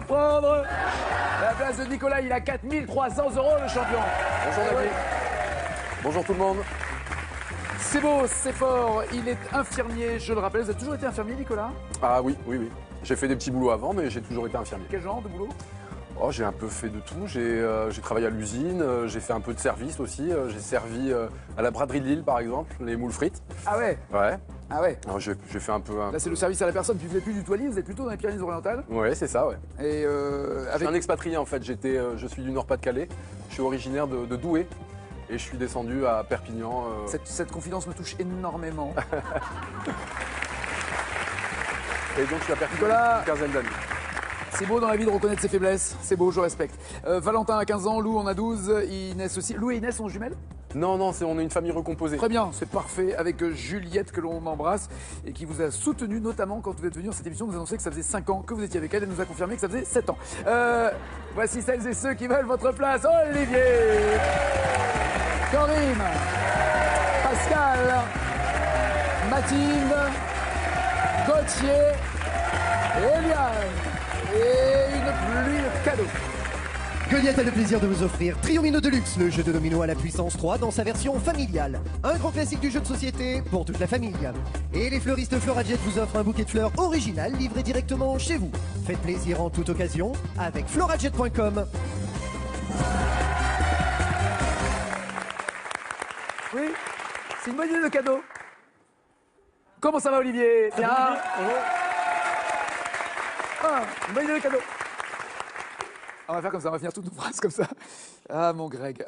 Prendre la place de Nicolas, il a 4 300 € le champion. Bonjour David. Bonjour tout le monde. C'est beau, c'est fort, il est infirmier, je le rappelle. Vous avez toujours été infirmier, Nicolas? Ah oui. J'ai fait des petits boulots avant, mais j'ai toujours été infirmier. Quel genre de boulot? Oh, j'ai un peu fait de tout. J'ai travaillé à l'usine, j'ai fait un peu de service aussi. J'ai servi à la braderie de Lille, par exemple, les moules frites. Ah ouais? Ouais. Ah ouais. Alors, j'ai fait un peu... Là, c'est le service à la personne, puis vous n'êtes plus du tout à Lille, vous êtes plutôt dans les Pyrénées-Orientales? Ouais, c'est ça, ouais. Et Je suis un expatrié, en fait. Je suis du Nord-Pas-de-Calais. Je suis originaire de Douai. Et je suis descendu à Perpignan. Cette confidence me touche énormément. Et donc, je suis à Perpignan Nicolas, depuis une quinzaine d'années. c'est beau dans la vie de reconnaître ses faiblesses, c'est beau, je respecte. Valentin a 15 ans, Lou en a 12, Inès aussi. Lou et Inès sont jumelles? Non, on est une famille recomposée. Très bien, c'est parfait, avec Juliette que l'on embrasse et qui vous a soutenu notamment quand vous êtes venu dans cette émission, vous annoncer que ça faisait 5 ans que vous étiez avec elle, elle nous a confirmé que ça faisait 7 ans. Voici celles et ceux qui veulent votre place. Olivier, Corinne, Pascal, Mathilde, Gauthier et Eliane. Et une pluie de cadeaux. Goliath a le plaisir de vous offrir Triomino Deluxe, le jeu de domino à la puissance 3 dans sa version familiale. Un grand classique du jeu de société pour toute la famille. Et les fleuristes Florajet vous offrent un bouquet de fleurs original livré directement chez vous. Faites plaisir en toute occasion avec florajet.com. Oui, c'est une bonne idée de cadeau. Comment ça va, Olivier? Bien. Ah, une bonne idée de cadeau. On va faire comme ça, on va finir toutes nos phrases comme ça. Ah, mon Greg.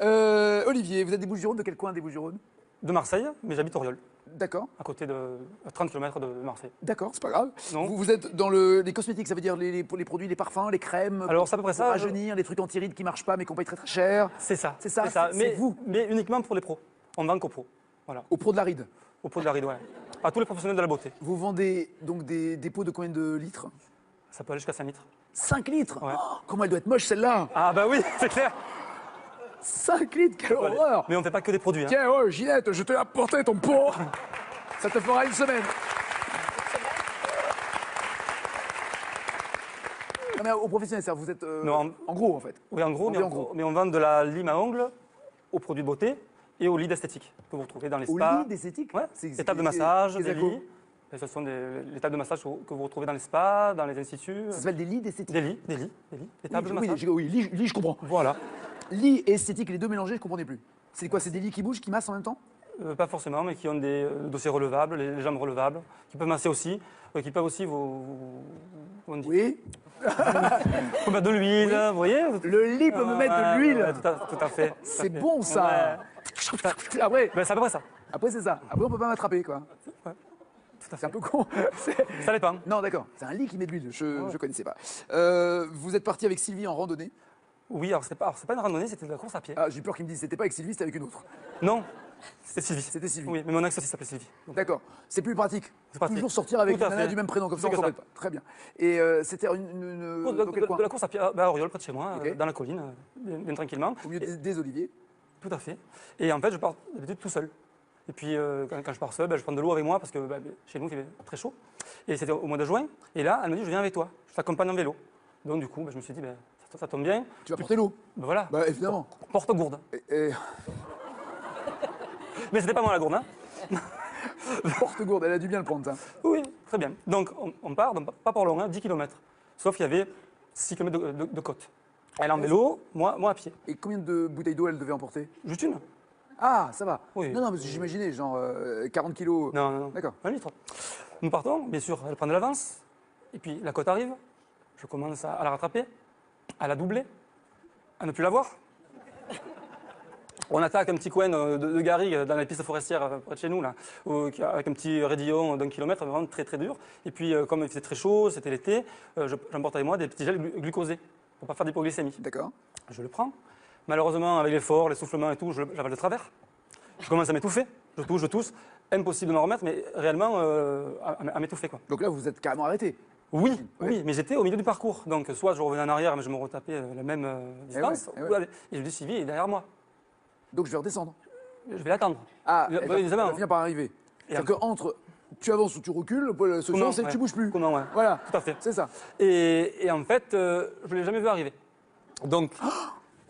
Olivier, vous êtes des Bouches-du-Rhône, de quel coin des Bouches-du-Rhône? De Marseille, mais j'habite Auriol, D'accord, à côté de à 30 km de Marseille. d'accord, c'est pas grave. Non. Vous êtes dans les cosmétiques, ça veut dire les produits, les parfums, les crèmes. Alors, c'est à peu près pour ça, rajeunir, les trucs anti-rides qui marchent pas mais qu'on paye très très cher. C'est ça. C'est ça, c'est mais, vous. Mais uniquement pour les pros. On vend qu'aux pros. Voilà. Au pro de la ride. Aux pros de la ride, ouais. À tous les professionnels de la beauté. Vous vendez donc des pots de combien de litres? Ça peut aller jusqu'à 5 litres. 5 litres. Ouais. Oh, comment elle doit être moche celle-là. Ah bah oui, c'est clair. 5 litres, quelle horreur. Mais on ne fait pas que des produits. Hein. Tiens, oh, Ginette, je te l'ai apporté ton pot. Ça te fera une semaine. Non, mais au professionnel, ça, vous êtes Non, en gros en fait. Oui, en gros, On mais, dit en gros. mais on vend de la lime à ongles aux produits de beauté et aux lits d'esthétique que vous retrouvez dans les Au spas. lit d'esthétique. Ouais, C'est- les tables de c'est- massage, les des accos. lits. Et ce sont les tables de massage que vous retrouvez dans les spas, dans les instituts. Ça s'appelle des lits d'esthétique. Des tables de Oui, massage. oui, lit, je comprends. Voilà. Lit et esthétique, les deux mélangés, je comprenais plus. C'est quoi? C'est des lits qui bougent, qui massent en même temps? Pas forcément, mais qui ont des dossiers relevables, les jambes relevables, qui peuvent masser aussi, qui peuvent aussi on dit, Oui. faut mettre de l'huile, vous voyez. Le lit peut me mettre de l'huile. Ouais, tout à fait. C'est bon ça. Ouais. Après, Ben, c'est à peu près ça. après c'est ça. Après on peut pas m'attraper quoi. Ouais. C'est un peu con. C'est- Ça dépend. Non d'accord. C'est un lit qui met de l'huile. Je connaissais pas. Vous êtes parti avec Sylvie en randonnée. Oui, alors c'est pas une randonnée, c'était de la course à pied. Ah, j'ai peur qu'il me dise c'était pas avec Sylvie, c'était avec une autre. Non, c'était Sylvie. C'était Sylvie. Oui, mais mon ex aussi s'appelait Sylvie. Donc, D'accord. C'est plus pratique. C'est pratique. Toujours sortir avec Tout à une nana fait. du même prénom comme ça C'est on que s'embête ça. pas. Très bien. Et c'était dans quel coin? de la course à pied à Auriol, près de chez moi, Ok. dans la colline, bien tranquillement. Au milieu des oliviers. Tout à fait. Et en fait, je pars d'habitude tout seul. Et puis, quand je pars seul, je prends de l'eau avec moi parce que chez nous, il fait très chaud. Et c'était au mois de juin. Et là, elle me dit, je viens avec toi. Je t'accompagne en vélo. Donc, du coup, je me suis dit, ça tombe bien. Tu vas porter l'eau. Ben, voilà. Bah évidemment. Porte-gourde. Mais c'était pas moi la gourde, hein. Porte-gourde, elle a dû bien le prendre ça. Oui, très bien. Donc, on part, donc, pas pour long, hein, 10 km. Sauf qu'il y avait 6 km de côte. Elle en vélo, moi à pied. Et combien de bouteilles d'eau elle devait emporter? Juste une. Ah, ça va. Oui. Non, parce que j'imaginais genre 40 kilos. Non. D'accord. 1 litre. Nous partons, bien sûr, elle prend de l'avance. Et puis, la côte arrive. Je commence à la rattraper, à la doubler, à ne plus la voir. On attaque un petit coin de garrigue dans les pistes forestières près de chez nous, là, avec un petit raidillon d'1 kilomètre, vraiment très très dur. Et puis, comme il faisait très chaud, c'était l'été, j'emporte avec moi des petits gels glucosés pour ne pas faire d'hypoglycémie. D'accord. Je le prends, Malheureusement, avec l'effort, l'essoufflement et tout, j'avale de travers. Je commence à m'étouffer. Je tousse. Impossible de m'en remettre, mais réellement à m'étouffer, quoi. Donc là, vous êtes carrément arrêté. Oui, mais j'étais au milieu du parcours. Donc, soit je revenais en arrière, mais je me retapais la même distance. Et je me dis, Sylvie est derrière moi. Donc je vais redescendre. Je vais l'attendre. Ah, Il- elle bah, va évidemment. finir par arriver. Et C'est-à-dire qu'entre tu avances ou tu recules, la solution c'est que tu bouges plus. Comment, ouais. Voilà, Tout à fait. c'est ça. Et en fait, je ne l'ai jamais vu arriver. Donc, Vous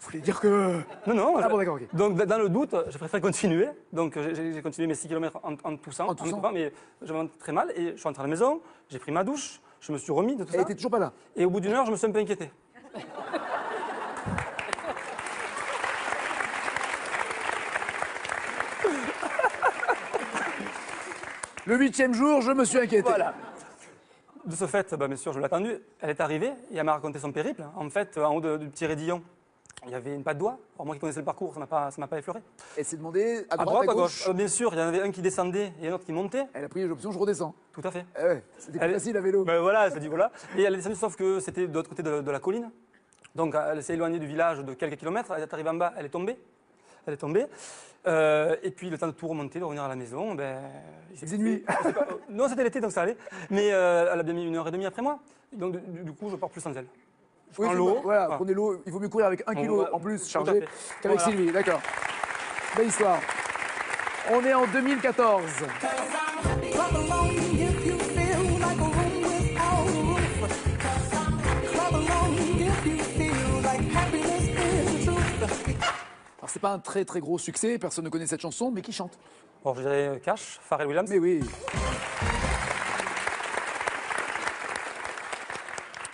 voulez dire que... non. Ah bon, d'accord, ok. Donc, dans le doute, je préfère continuer. Donc, j'ai continué mes 6 km en toussant, En toussant. m'étouffant, mais j'avais très mal. Et je suis rentré à la maison, j'ai pris ma douche, je me suis remis de tout Elle ça. était toujours pas là. Et au bout d'une heure, je me suis un peu inquiété. Le 8e jour, je me suis inquiété. Voilà. De ce fait, bien sûr, je l'ai attendue. Elle est arrivée et elle m'a raconté son périple. En fait, en haut du petit Rédillon, il y avait une patte d'oie. Alors moi qui connaissais le parcours, ça m'a pas effleuré. Elle s'est demandé à À droite, droite, à gauche. Bien sûr, il y en avait un qui descendait et un autre qui montait. Elle a pris l'option, je redescends. Tout à fait. Eh ouais, c'était plus Elle- facile à vélo. Ben voilà, elle s'est dit voilà. Et elle est descendue, sauf que c'était de l'autre côté de la colline. Donc elle s'est éloignée du village de quelques kilomètres. Elle est arrivée en bas, elle est tombée. Elle est tombée. Et puis le temps de tout remonter, de revenir à la maison, il s'est faisait nuit. Non, c'était l'été, donc ça allait. Mais elle a bien mis 1h30 après moi. Donc du coup, je pars plus sans elle. Je Oui, prends c'est l'eau. bon, voilà, Voilà. prenez l'eau. Il vaut mieux courir avec 1 kilo va- en plus tout chargé à fait. qu'avec Voilà. Sylvie, d'accord. Belle histoire. On est en 2014. Clap along if you feel like a room without a roof. Clap along if you feel like happiness is the truth. Alors c'est pas un très très gros succès, personne ne connaît cette chanson, mais qui chante? Bon, je dirais Cash, Pharrell Williams. Mais oui.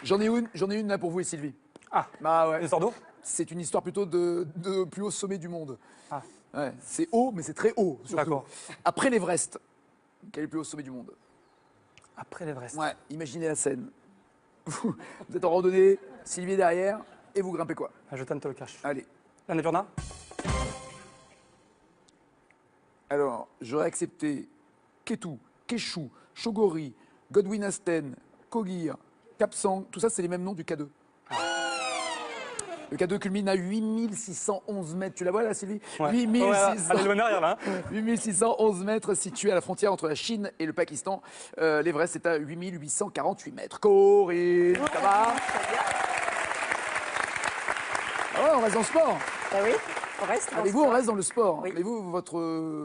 J'en ai une là pour vous et Sylvie. Ah, Bah ouais. une sorte d'eau. C'est une histoire plutôt de plus haut sommet du monde. Ah. Ouais, c'est haut, mais c'est très haut, surtout. D'accord. Après l'Everest, quel est le plus haut sommet du monde? Après l'Everest. Ouais, imaginez la scène. Vous êtes en randonnée, Sylvie est derrière, et vous grimpez quoi? Je tente le Cash. Allez. L'Annapurna. Alors, j'aurais accepté Ketu, Keshu, Shogori, Godwin Asten, Kogir, Kapsang, tout ça c'est les mêmes noms du K2. Le K2 culmine à 8611 mètres. Tu la vois là, Sylvie? Ouais. 8600. Allez, loin derrière, là. 8611 mètres situé à la frontière entre la Chine et le Pakistan. L'Everest est à 8848 mètres. Corinne, ça va? Ah ouais, on reste dans le sport. Ah oui, on reste. Avec vous, on reste dans le sport. Oui. Mais vous, votre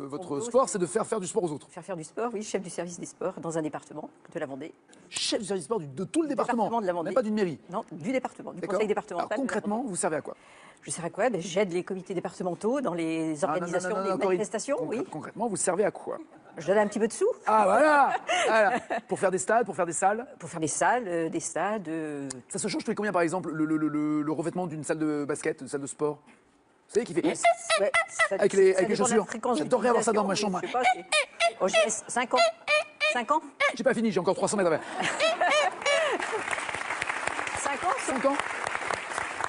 boulot, sport, c'est de faire du sport aux autres. Faire du sport, oui, chef du service des sports dans un département de la Vendée. Chef du service sport de tout le département. Département de la Vendée. Même pas d'une mairie. Non, du département, du D'accord. conseil départemental. Alors concrètement, vous servez à quoi? Je sais à quoi, j'aide les comités départementaux dans les organisations Non, des Corinne. manifestations, oui. Concrètement, vous servez à quoi? Je donne un petit peu de sous Ah voilà, Voilà. Pour faire des stades, pour faire des salles. pour faire des salles, des stades. Ça se change tous les combien, par exemple, le revêtement d'une salle de basket, d'une salle de sport? Vous savez qui fait... Ouais, ça- Avec ça les dépend de la chaussures. fréquence J'adorerais avoir ça dans ma d'utilisation, chambre. mais je sais pas, oh, je laisse 5 ans. 5 ans J'ai pas fini, j'ai encore 300 mètres à faire. 5 ans 5 ans?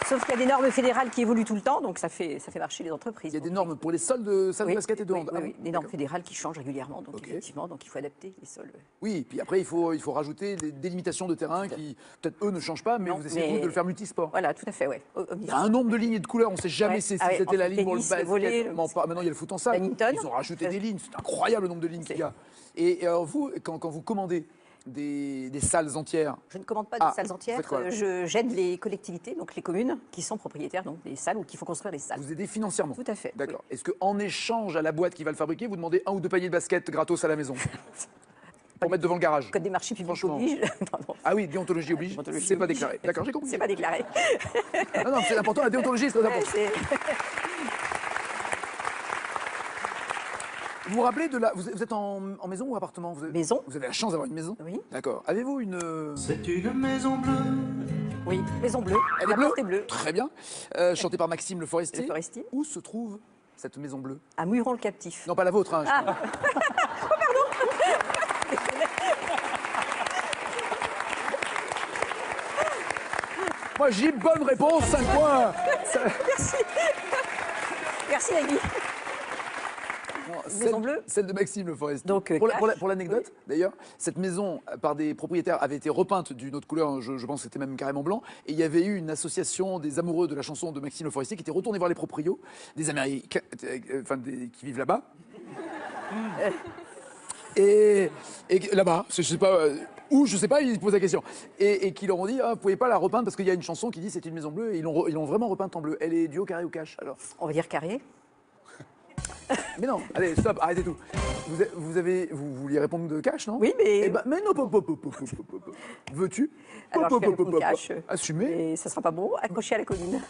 Sauf qu'il y a des normes fédérales qui évoluent tout le temps, donc ça fait marcher les entreprises. Il y a des normes pour les sols de salles de Oui, basket et de oui, hand. oui, Ah oui, bon, des normes d'accord. fédérales qui changent régulièrement, donc Ok. effectivement, donc il faut adapter les sols. Oui, puis après, il faut rajouter des délimitations de terrain qui, peut-être eux, ne changent pas, mais Non, vous essayez mais- de le faire multisport. Voilà, tout à fait, ouais. Il y a un nombre de lignes et de couleurs, on ne sait jamais Ouais. si Ah ouais, c'était la entre ligne pour le tennis, le basket. volley, Maintenant, il y a le foot en salle. badminton. Ils ont rajouté des lignes, c'est incroyable le nombre de lignes qu'il y a. Et alors vous, quand vous commandez des salles entières, Je ne commande pas Ah, des salles vous entières. faites quoi J'aide les collectivités, donc les communes, qui sont propriétaires donc, des salles ou qui faut construire des salles. vous aidez financièrement. Tout à fait. D'accord. Est-ce qu'en échange à la boîte qui va le fabriquer, vous demandez 1 ou 2 paniers de basket gratos à la maison pour mettre devant le garage? Le code des marchés publics Franchement. oblige. Pardon, Ah oui, déontologie oblige, Déontologie c'est pas oblige. déclaré. D'accord, j'ai compris. c'est pas déclaré. Non, non, c'est important, la déontologie, c'est très Ouais, important. c'est- Vous vous rappelez de la... Vous êtes en maison ou appartement? Maison. Vous avez la chance d'avoir une maison? Oui. D'accord. Avez-vous une... C'est une maison bleue. Oui, maison bleue. Elle est La bleue? porte est bleue. Très bien. Chantée par Maxime Le Forestier. Le Forestier. Où se trouve cette maison bleue? À Muiron-le-Captif. Non, pas la vôtre. Hein, Ah. Moi, j'ai bonne réponse, 5 points. Ça- Merci, Agui. Maison bleue. Celle de Maxime Le Forestier. Donc, Pour l'anecdote, d'ailleurs, cette maison, par des propriétaires, avait été repeinte d'une autre couleur, je pense que c'était même carrément blanc, et il y avait eu une association des amoureux de la chanson de Maxime Le Forestier qui était retournée voir les proprios, des Américains, qui vivent là-bas. Et là-bas, je sais pas où, je sais pas, ils se posent la question. Et qui leur ont dit, vous pouvez pas la repeindre parce qu'il y a une chanson qui dit c'est une maison bleue, et ils l'ont vraiment repeinte en bleu. Elle est duo, carré ou cash, alors? On va dire carré. Mais non, allez, stop, arrêtez tout. Vous vouliez répondre de cash, non? Oui, mais. Eh ben, mais non, veux-tu? Alors, je vais répondre cash. Assumer? Et ça sera pas bon, accroché à la colline.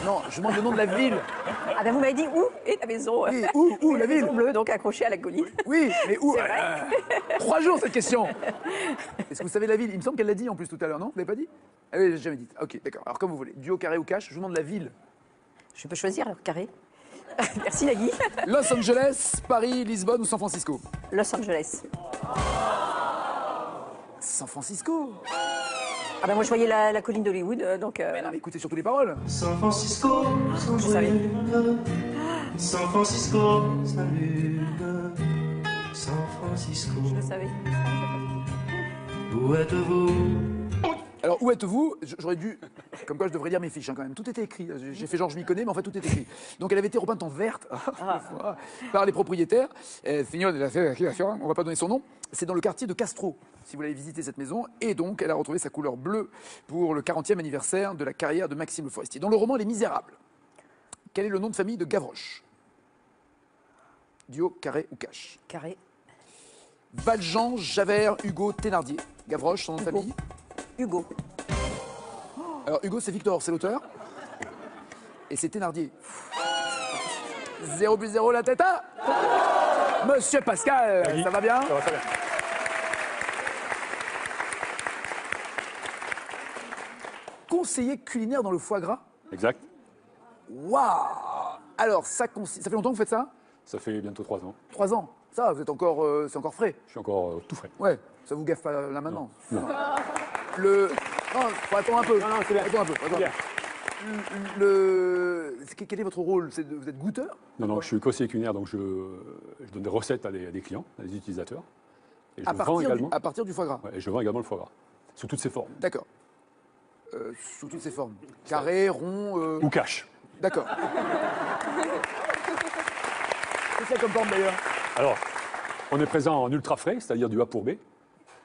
Non, je demande le nom de la ville. Ah ben vous m'avez dit où est ta maison? Oui, où la ville? Maison bleue, donc accroché à la colline. Oui, mais où? C'est vrai. 3 jours cette question. Est-ce que vous savez la ville? Il me semble qu'elle l'a dit en plus tout à l'heure, non? Vous l'avez pas dit? Ah oui, j'ai jamais dit. Ok, d'accord. Alors comme vous voulez. Duo, carré ou cash, je vous demande la ville. Je peux choisir alors carré. Merci Nagui. Los Angeles, Paris, Lisbonne ou San Francisco? Los Angeles. San Francisco? Ah ben moi je voyais la colline d'Hollywood, donc. Mais non, mais écoutez surtout les paroles. San Francisco, sans Je savais. lune. San Francisco, sans lune. San Francisco, Je le savais. où êtes-vous? Alors, où êtes-vous? J'aurais dû... Comme quoi, je devrais lire mes fiches, hein, quand même. Tout était écrit. J'ai fait genre, je m'y connais, mais en fait, tout est écrit. Donc, elle avait été repeinte en verte par les propriétaires. Signor de la Fédération, on va pas donner son nom. C'est dans le quartier de Castro, si vous l'avez visité cette maison. Et donc, elle a retrouvé sa couleur bleue pour le 40e anniversaire de la carrière de Maxime Le Forestier. Dans le roman Les Misérables, quel est le nom de famille de Gavroche? Duo, carré ou cash? Carré. Valjean, Javert, Hugo, Thénardier. Gavroche, son nom de Hugo. famille? Hugo. Alors Hugo, c'est Victor, c'est l'auteur. Et c'est Thénardier. 0+0 la tête à Monsieur Pascal, ça va bien? Ça va très bien. Conseiller culinaire dans le foie gras? Exact. Waouh! Alors, ça fait longtemps que vous faites ça? Ça fait bientôt 3 ans. 3 ans. Ça, vous êtes encore, c'est encore frais. Je suis encore tout frais. Ouais, ça vous gaffe pas là maintenant. Non. Non, faut attendre un peu. Non, c'est bien. Attends un peu. C'est bien. Quel est votre rôle? Vous êtes goûteur? Non, je suis conseiller culinaire, donc je donne des recettes à des clients, à des utilisateurs. Et je À vends également. à partir du foie gras. Ouais, et je vends également le foie gras, sous toutes ses formes. D'accord. Sous toutes ses formes. Carré, rond. Ou cash. D'accord. C'est ça comme forme d'ailleurs? Alors, on est présent en ultra frais, c'est-à-dire du A pour B,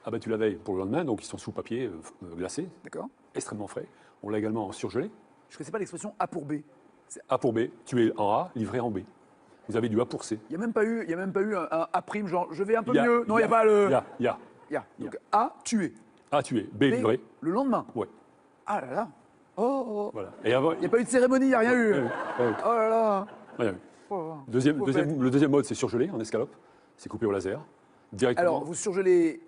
abattu la veille pour le lendemain, donc ils sont sous papier glacé, D'accord. extrêmement frais. On l'a également en surgelé. Je ne connaissais pas l'expression A pour B. A pour B, tué en A, livré en B. Vous avez du A pour C. Il n'y a même pas eu un A prime, genre je vais un peu Il y a- mieux. Non, il n'y a pas le. Il y a. Il y a. Donc A, tué. A tué, B B, livré. le lendemain. Ouais, Ah là là. Oh. voilà. Et avant, Il n'y a pas eu de cérémonie, il n'y a rien eu. Ouais, Oh là là. rien eu. Oh. Le deuxième mode, c'est surgelé en escalope. C'est coupé au laser, directement. Alors, vous surgelez.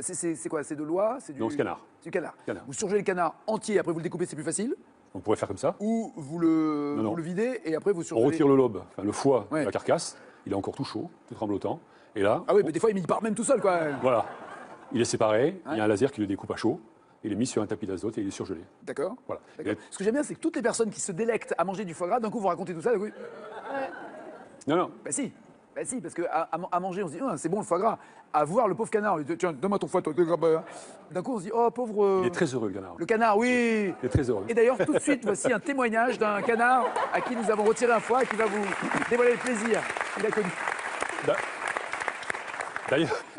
C'est quoi? C'est de l'oie? C'est du. Non, c'est canard. C'est du canard. Canard. Vous surgelez le canard entier, après vous le découpez, c'est plus facile. On pourrait faire comme ça. Ou vous le, Non, non. vous le videz et après vous On surgelez. retire le lobe, enfin le foie Ouais. de la carcasse. Il est encore tout chaud, tout tremblotant. Et là, Ah oui, mais des fois il part même tout seul quoi. voilà. Il est séparé, il y a un laser qui le découpe à chaud. Il est mis sur un tapis d'azote et il est surgelé. D'accord. Voilà. D'accord. Et- Ce que j'aime bien, c'est que toutes les personnes qui se délectent à manger du foie gras, d'un coup vous racontez tout ça, d'un coup. Non, Bah si, parce que à manger, on se dit, ah, c'est bon le foie gras. À voir le pauvre canard, on dit, tiens, donne-moi ton foie, toi. D'un coup, on se dit, oh pauvre. il est très heureux, le canard. Le canard, oui. Il est très heureux. Et d'ailleurs, tout de suite, voici un témoignage d'un canard à qui nous avons retiré un foie et qui va vous dévoiler le plaisir. Il a connu.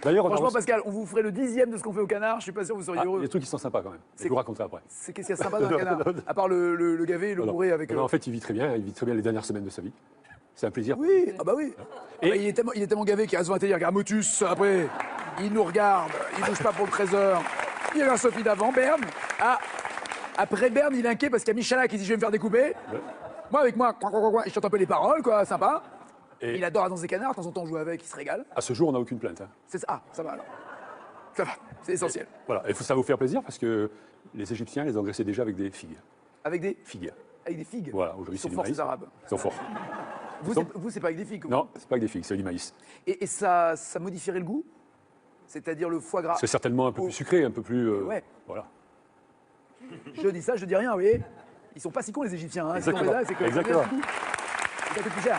D'ailleurs, on a Franchement, reçu- Pascal, on vous ferait le 10e de ce qu'on fait au canard. Je suis pas sûr que vous seriez Ah, heureux. les trucs qui sont sympas quand même. Je vous raconterai après. C'est qu'est-ce qu'il y a de sympa dans un canard à part le gavé et le Non, bourré avec. non, en fait, il vit très bien. Il vit très bien les dernières semaines de sa vie. C'est un plaisir. Oui, ah bah oui. Et- Bah, il est tellement gavé qu'il reste devant la télé, il regarde Motus, après, il nous regarde, il bouge pas pour le trésor. Il regarde Sophie d'avant, Berne. Ah, après Berne, il est inquiet parce qu'il y a Michalak qui dit je vais me faire découper. Moi, avec moi, il chante un peu les paroles, quoi, sympa. Et- Il adore danser des canards, de temps en temps on joue avec, il se régale. À ce jour, on n'a aucune plainte. Hein. C'est ça, ah, ça va alors. Ça va, c'est essentiel. Voilà. Et ça va vous faire plaisir parce que les Égyptiens les engraissaient déjà avec des figues. Avec des Figues. figues. Voilà. Aujourd'hui, Ils sont c'est du forts, maïs. ces Arabes. Ils sont forts. Vous, c'est pas avec des figues. Non, c'est pas avec des figues, c'est du maïs. Et ça modifierait le goût? C'est-à-dire le foie gras. C'est certainement un peu plus sucré, un peu plus. Ouais. Voilà. Je dis ça, je dis rien, vous voyez. Ils sont pas si cons les Égyptiens. Hein. Si on les a, c'est que Exactement. ça coûte plus cher.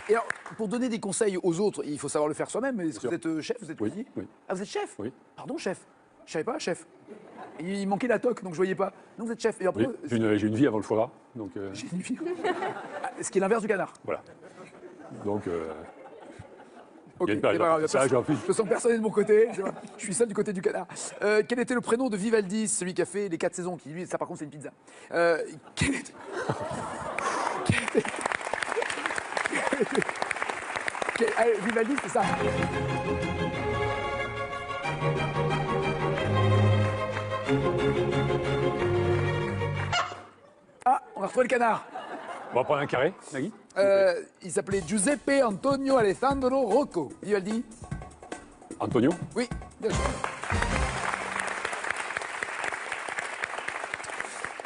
Et alors, pour donner des conseils aux autres, il faut savoir le faire soi-même. Est-ce que sûr. vous êtes chef, vous êtes Oui, cuisinier oui. Ah, vous êtes chef Oui. Pardon, chef. Je savais pas, chef. Il manquait la toque, donc je voyais pas. Non, vous êtes chef. Et après, Oui, j'ai une vie avant le foie gras, donc j'ai une vie. Ah, ce qui est l'inverse du canard. voilà. Donc, Ok, il y a une période c'est pas grave, d'apprentissage, en plus. Je sens personne n'est de mon côté. Je suis seul du côté du canard. Quel était le prénom de Vivaldi, celui qui a fait les 4 saisons, qui lui, ça par contre, c'est une pizza. Quel était... Allez, Vivaldi, c'est ça. Ah, on a retrouvé le canard. On va prendre un carré, Nagui. Il s'appelait Giuseppe Antonio Alessandro Rocco. Vivaldi. Antonio. Oui, bien sûr.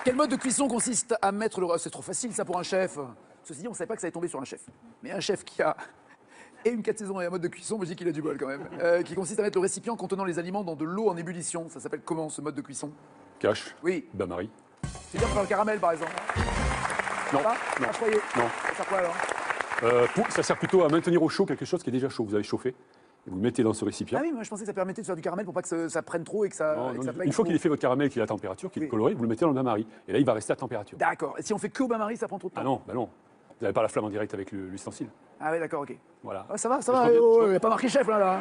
Quel mode de cuisson consiste à mettre le... C'est trop facile ça pour un chef. Ceci dit, on ne savait pas que ça allait tomber sur un chef. Mais un chef qui a et une 4 saisons et un mode de cuisson, moi je dis qu'il a du bol quand même. Qui consiste à mettre le récipient contenant les aliments dans de l'eau en ébullition. Ça s'appelle comment ce mode de cuisson? Cache. Oui, Bain-Marie. c'est bien pour faire le caramel par exemple. Non, Ça non, Ah, je croyais. non. Ça sert quoi alors? Ça sert plutôt à maintenir au chaud quelque chose qui est déjà chaud. Vous avez chauffé, et vous le mettez dans ce récipient. Ah oui, moi je pensais que ça permettait de faire du caramel pour pas que ça prenne trop et que ça, Non, et que non, ça une paye fois trop. qu'il est fait votre caramel, qu'il est à température, qu'il est Oui. coloré, vous le mettez dans le bain-marie. Et là, il va rester à température. D'accord. Et si on fait que au bain-marie, ça prend trop de temps? Ah non, bah non. Vous n'avez pas la flamme en direct avec l'ustensile. Ah ouais, d'accord, ok. Voilà. Ah, ça va, ça Je va. crois bien, Il n'y a pas marqué chef là.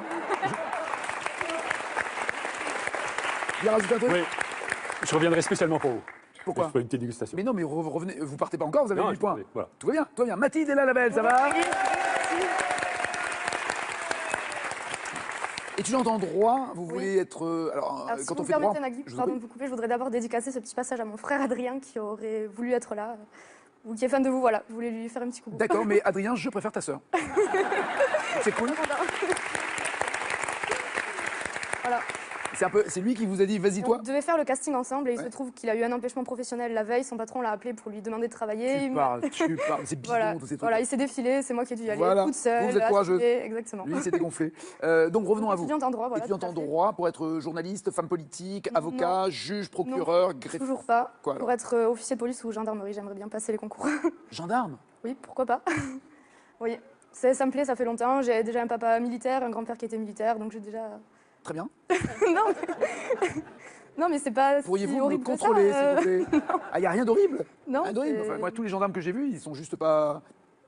Il a rajouté un truc? Oui. Je reviendrai spécialement pour vous. Pourquoi? Pour une petite dégustation. Mais non, mais revenez, vous partez pas encore, vous avez Non, 1000 points. voilà. Tout va bien, tout va bien. Mathilde est là, la belle, ça va? Étudiante en droit, vous voulez être. Alors, Alors, si quand vous on me fait droit. permettez, Nagui, je vous en pardon prie. de vous couper, je voudrais d'abord dédicacer ce petit passage à mon frère Adrien qui aurait voulu être là, ou qui est fan de vous, voilà. Je voulais lui faire un petit coucou. D'accord, mais Adrien, je préfère ta sœur. C'est cool. Voilà. C'est lui qui vous a dit, vas-y On toi. devait faire le casting ensemble et il Ouais. se trouve qu'il a eu un empêchement professionnel la veille. Son patron l'a appelé pour lui demander de travailler. Tu parles, c'est bidon Voilà, tous ces trucs. voilà, il s'est défilé, c'est moi qui ai dû y aller, Voilà. toute seule. Vous êtes courageuse. assumée, exactement. Lui, il s'est dégonflé. Donc revenons à vous. Étudiante en droit, voilà. Étudiante tout à en fait. droit pour être journaliste, femme politique, avocat, juge, procureur, greffier. Toujours pas. Quoi, alors Pour être officier de police ou gendarmerie, j'aimerais bien passer les concours. Gendarme. Oui, pourquoi pas. Oui, ça me plaît, ça fait longtemps. J'ai déjà un papa militaire, un grand-père qui était militaire, donc j'ai déjà... Très bien. Non, mais c'est pas si Pourriez-vous me horrible que ça, contrôler, s'il vous plaît? Ah, il n'y a rien d'horrible? Non, Rien d'horrible. c'est Enfin, moi, tous les gendarmes que j'ai vus, ils sont juste pas.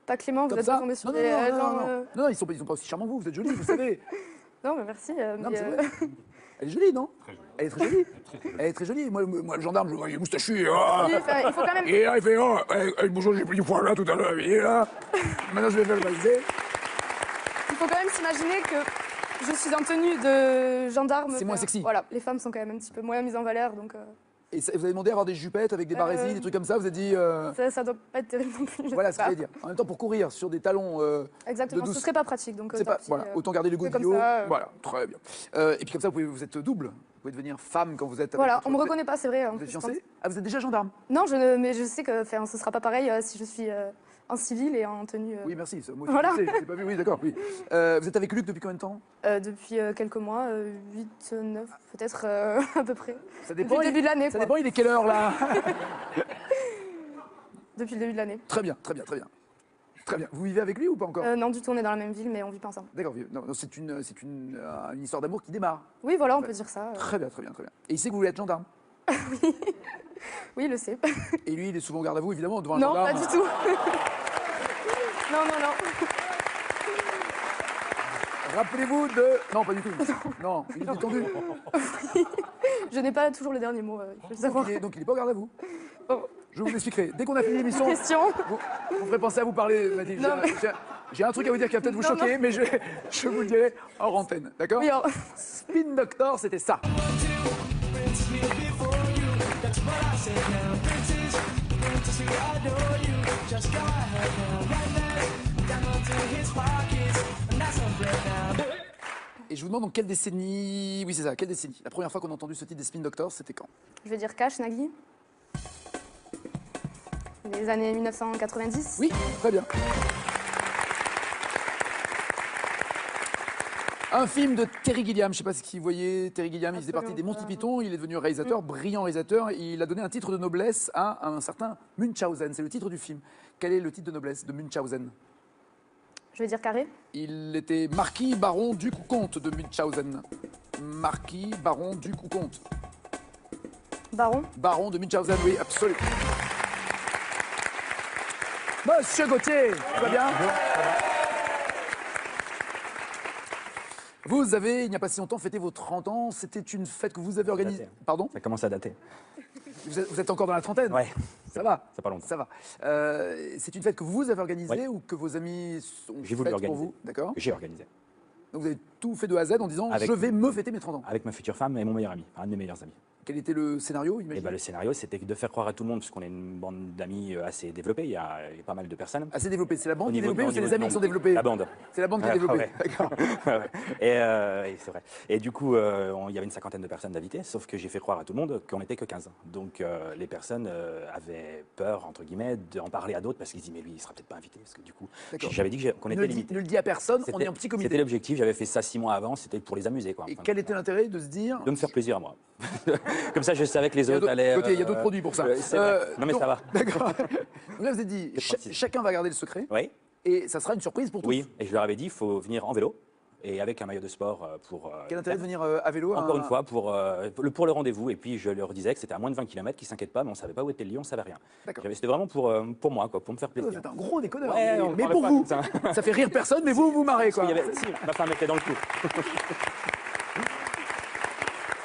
pas Clément, vous Comme êtes ça. pas tombé sur Non, des non, non, gens, non, non. Non, ils sont pas aussi charmants que vous êtes jolie, vous savez. Non, mais merci. Non, mais, mais c'est vrai. Elle est jolie, non? Elle est très jolie. Elle est très jolie. Moi, le gendarme, je le vois, il est moustachu. Oh. oui, enfin, il faut quand même... Et là, il fait oh, bonjour, j'ai pris du foie là tout à l'heure. Il est là. Maintenant, je vais faire le baliser. Il faut quand même s'imaginer que je suis en tenue de gendarme. C'est moins Enfin, sexy. Voilà, les femmes sont quand même un petit peu moins mises en valeur, donc Et vous avez demandé à avoir des jupettes avec des barésies, des trucs comme ça. Vous avez dit. ça doit pas être terrible non plus. je Voilà sais ce que je pas. veux dire. En même temps, pour courir sur des talons. Exactement, de ce douce- serait pas pratique, donc C'est tant pas, pis, voilà, autant garder le goût c'est du comme haut. ça, Voilà, très bien. Et puis comme ça, vous êtes double. Vous pouvez devenir femme quand vous êtes. avec Voilà, votre- on me reconnaît pas, c'est vrai. en Vous êtes plus, fiancée? Ah, vous êtes déjà gendarme? Non, mais je sais que ce sera pas pareil si je suis en civil et en tenue. Oui, merci. Moi aussi, Voilà. je sais, je l'ai pas vu. Oui, d'accord. Oui. Vous êtes avec Luc depuis combien de temps? Depuis quelques mois, 8, 9 peut-être à peu près. Ça Depuis dépend. le début de l'année. Ça quoi. dépend. Il est quelle heure là? Depuis le début de l'année. Très bien, très bien, très bien. Très bien. Vous vivez avec lui ou pas encore? Non, du tout, on est dans la même ville, mais on vit pas ensemble. D'accord. Non, non, c'est une histoire d'amour qui démarre. Oui, voilà, on peut dire ça. Très bien, très bien, très bien. Et il sait que vous voulez être gendarme. Oui, il le sait. Et lui, il est souvent au garde à vous, évidemment, devant un Non, gendarme. pas du tout. Non, non, non. Rappelez-vous de. Non, pas du tout. Non, il est détendu. Je n'ai pas toujours le dernier mot, il faut le savoir. Donc il est pas au garde à vous. Oh. Je vous expliquerai. Dès qu'on a fini l'émission, Question. vous ferez penser à vous parler, Mathilde. Non, mais- J'ai un truc à vous dire qui va peut-être vous Non, choquer, mais je vous le dirai hors antenne. D'accord? Oui, alors, Spin Doctor, c'était ça. Et je vous demande dans quelle décennie. Oui, c'est ça, quelle décennie? La première fois qu'on a entendu ce titre des Spin Doctors, c'était quand? je vais dire cash, Nagui. Les années 1990. Oui, très bien. Un film de Terry Gilliam, je ne sais pas si vous voyez Terry Gilliam, il faisait partie des Monty Python, il est devenu réalisateur, brillant réalisateur, et il a donné un titre de noblesse à un certain Munchausen, c'est le titre du film. Quel est le titre de noblesse de Munchausen? Je vais dire carré. Il était marquis, baron, duc ou comte de Munchausen. Marquis, baron, duc ou comte. Baron. Baron de Munchausen, oui, absolument. Monsieur Gauthier, tout va bien? Vous avez, il n'y a pas si longtemps, fêté vos 30 ans. C'était une fête que vous avez organisée. Pardon? Ça commence à dater. Vous êtes encore dans la trentaine? Ouais. Ça va? Ça pas longtemps. Ça va. C'est une fête que vous avez organisée ou que vos amis ont J'ai voulu faite pour organiser. vous? D'accord. J'ai organisé. Donc vous avez tout fait de A à Z en disant Avec- je vais me fêter mes 30 ans. Avec ma future femme et mon meilleur ami, un de mes meilleurs amis. Quel était le scénario, Et imaginez? ben, le scénario, c'était de faire croire à tout le monde, parce qu'on est une bande d'amis assez développée, il y a pas mal de personnes. Assez développé. C'est la bande Au qui est niveau- développée ou au c'est niveau les du amis qui sont nombre. développés? La bande. C'est la bande qui est Ah, développée. ouais. D'accord. Ouais, ouais. Et c'est vrai. Et du coup, il y avait une cinquantaine de personnes d'invités, sauf que j'ai fait croire à tout le monde qu'on n'était que 15. Donc les personnes avaient peur, entre guillemets, d'en parler à d'autres, parce qu'ils disaient, mais lui, il sera peut-être pas invité. Parce que du coup, D'accord. j'avais dit qu'on Ne était le dis- limité. ne le dis à personne, on est en petit C'était comité. l'objectif, j'avais fait ça 6 mois avant, c'était pour les amuser. Quoi. Et Enfin, quel était l'intérêt de se dire de me faire plaisir à moi. Comme ça, je savais que les Il y a autres d'autres- allaient. Gauthier, il y a d'autres produits pour ça. C'est vrai. Non, mais donc- ça va. D'accord. Donc là, vous avez dit, C'est précis. chacun va garder le secret Oui, et ça sera une surprise pour tous. oui. Et je leur avais dit, il faut venir en vélo et avec un maillot de sport pour. Quel intérêt de venir à vélo? Encore à- une fois, pour le rendez-vous. Et puis, je leur disais que c'était à moins de 20 km, qu'ils ne s'inquiètent pas, mais on ne savait pas où était le lieu, on ne savait rien. D'accord. C'était vraiment pour moi, quoi, pour me faire Vous plaisir. êtes un gros déconneur. Ouais, on mais parle pour pas vous, comme ça. ça fait rire personne, mais vous, vous marrez quoi. Il y avait- si, ma femme était dans le coup.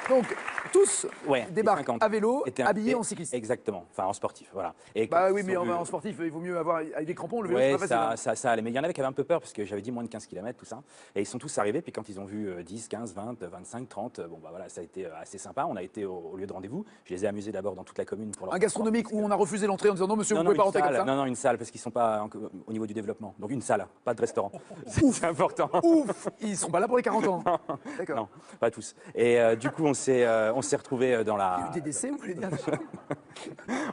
Donc tous Ouais, débarquent les 50 à vélo, étaient habillés et- en cycliste. Exactement, enfin en sportif, voilà. Et Bah quand oui, ils mais ont vu- en sportif, il vaut mieux avoir avec des crampons. Le vélo, Ouais, c'est pas facile. hein. ça allait. Mais il y en avait qui avaient un peu peur parce que j'avais dit moins de 15 km, tout ça. Et ils sont tous arrivés. Puis quand ils ont vu 10, 15, 20, 25, 30, bon, bah voilà, ça a été assez sympa. On a été au lieu de rendez-vous. Je les ai amusés d'abord dans toute la commune. Pour leur Un gastronomique où on a refusé l'entrée en disant non, monsieur, vous non, pouvez pas une rentrer salle. comme ça. Non, non, une salle parce qu'ils sont pas au niveau du développement. Donc une salle, pas de restaurant. C'est important. Ouf, ils seront pas là pour les 40 ans. D'accord. Non, pas tous. Et du coup, on s'est retrouvés dans Il y a la. eu des décès, vous voulez dire?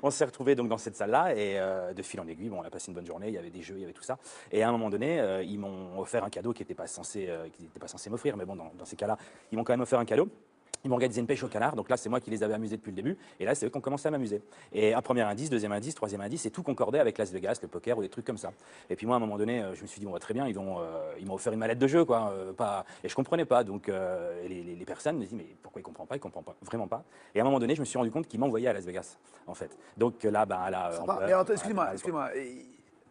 On s'est retrouvés donc dans cette salle-là et de fil en aiguille, bon, on a passé une bonne journée. Il y avait des jeux, il y avait tout ça. Et à un moment donné, ils m'ont offert un cadeau qui n'était pas censé m'offrir, mais bon, dans ces cas-là, ils m'ont quand même offert un cadeau. Ils m'ont organisé une pêche au canard, donc là c'est moi qui les avais amusés depuis le début, et là c'est eux qui ont commencé à m'amuser. Et un premier indice, deuxième indice, troisième indice, et tout concordait avec Las Vegas, le poker ou des trucs comme ça. Et puis moi à un moment donné, je me suis dit, bon, bah, très bien, ils m'ont offert une mallette de jeu, quoi, et je comprenais pas, donc les personnes me disent, mais pourquoi ils comprennent pas, vraiment pas. Et à un moment donné, je me suis rendu compte qu'ils m'envoyaient à Las Vegas, en fait. Donc là, là, Sympa. Mais alors, excusez-moi.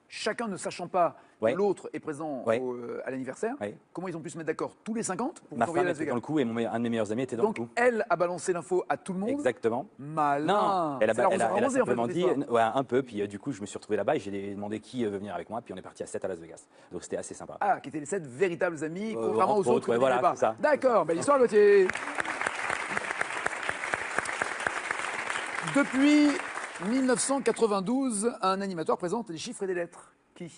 Chacun ne sachant pas que Ouais. l'autre est présent Ouais. à l'anniversaire, Ouais. comment ils ont pu se mettre d'accord tous les 50 pour Ma vous envoyer femme à Las était Vegas? dans le coup et un de mes meilleurs amis était dans Donc le coup. elle a balancé l'info à tout le monde. Exactement. Malin. Non, elle a, C'est l'arroseur elle a arrosé, en fait, simplement cette dit, histoire. ouais, un peu, puis du coup, je me suis retrouvé là-bas et j'ai demandé qui veut venir avec moi, puis on est parti à 7 à Las Vegas. Donc c'était assez sympa. Ah, qui étaient les 7 véritables amis, contrairement aux entre autres. autres, ouais, que vous voilà, n'aimez pas. c'est ça. D'accord, belle histoire, Gauthier. Depuis 1992, un animateur présente les chiffres et des lettres. Qui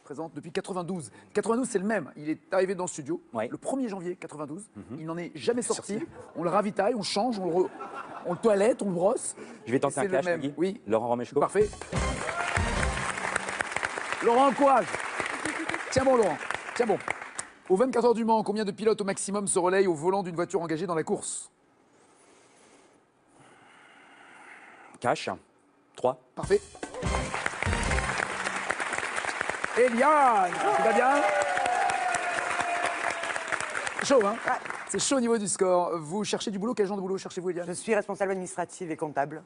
présente depuis 92. 92, c'est le même. Il est arrivé dans le studio Ouais. le 1er janvier 92. Il n'en est jamais sorti. On le ravitaille, on change, on le toilette, on le brosse. Je vais tenter C'est un le clash, même. Maggie. Oui. Laurent Romeshko. Parfait. Laurent, courage. Tiens bon, Laurent. Tiens bon. Aux 24 heures du Mans, combien de pilotes au maximum se relayent au volant d'une voiture engagée dans la course? Cash. 3. Parfait. Eliane, tu vas bien? Chaud, hein? C'est chaud au niveau du score. Vous cherchez du boulot? Quel genre de boulot cherchez-vous, Eliane? Je suis responsable administrative et comptable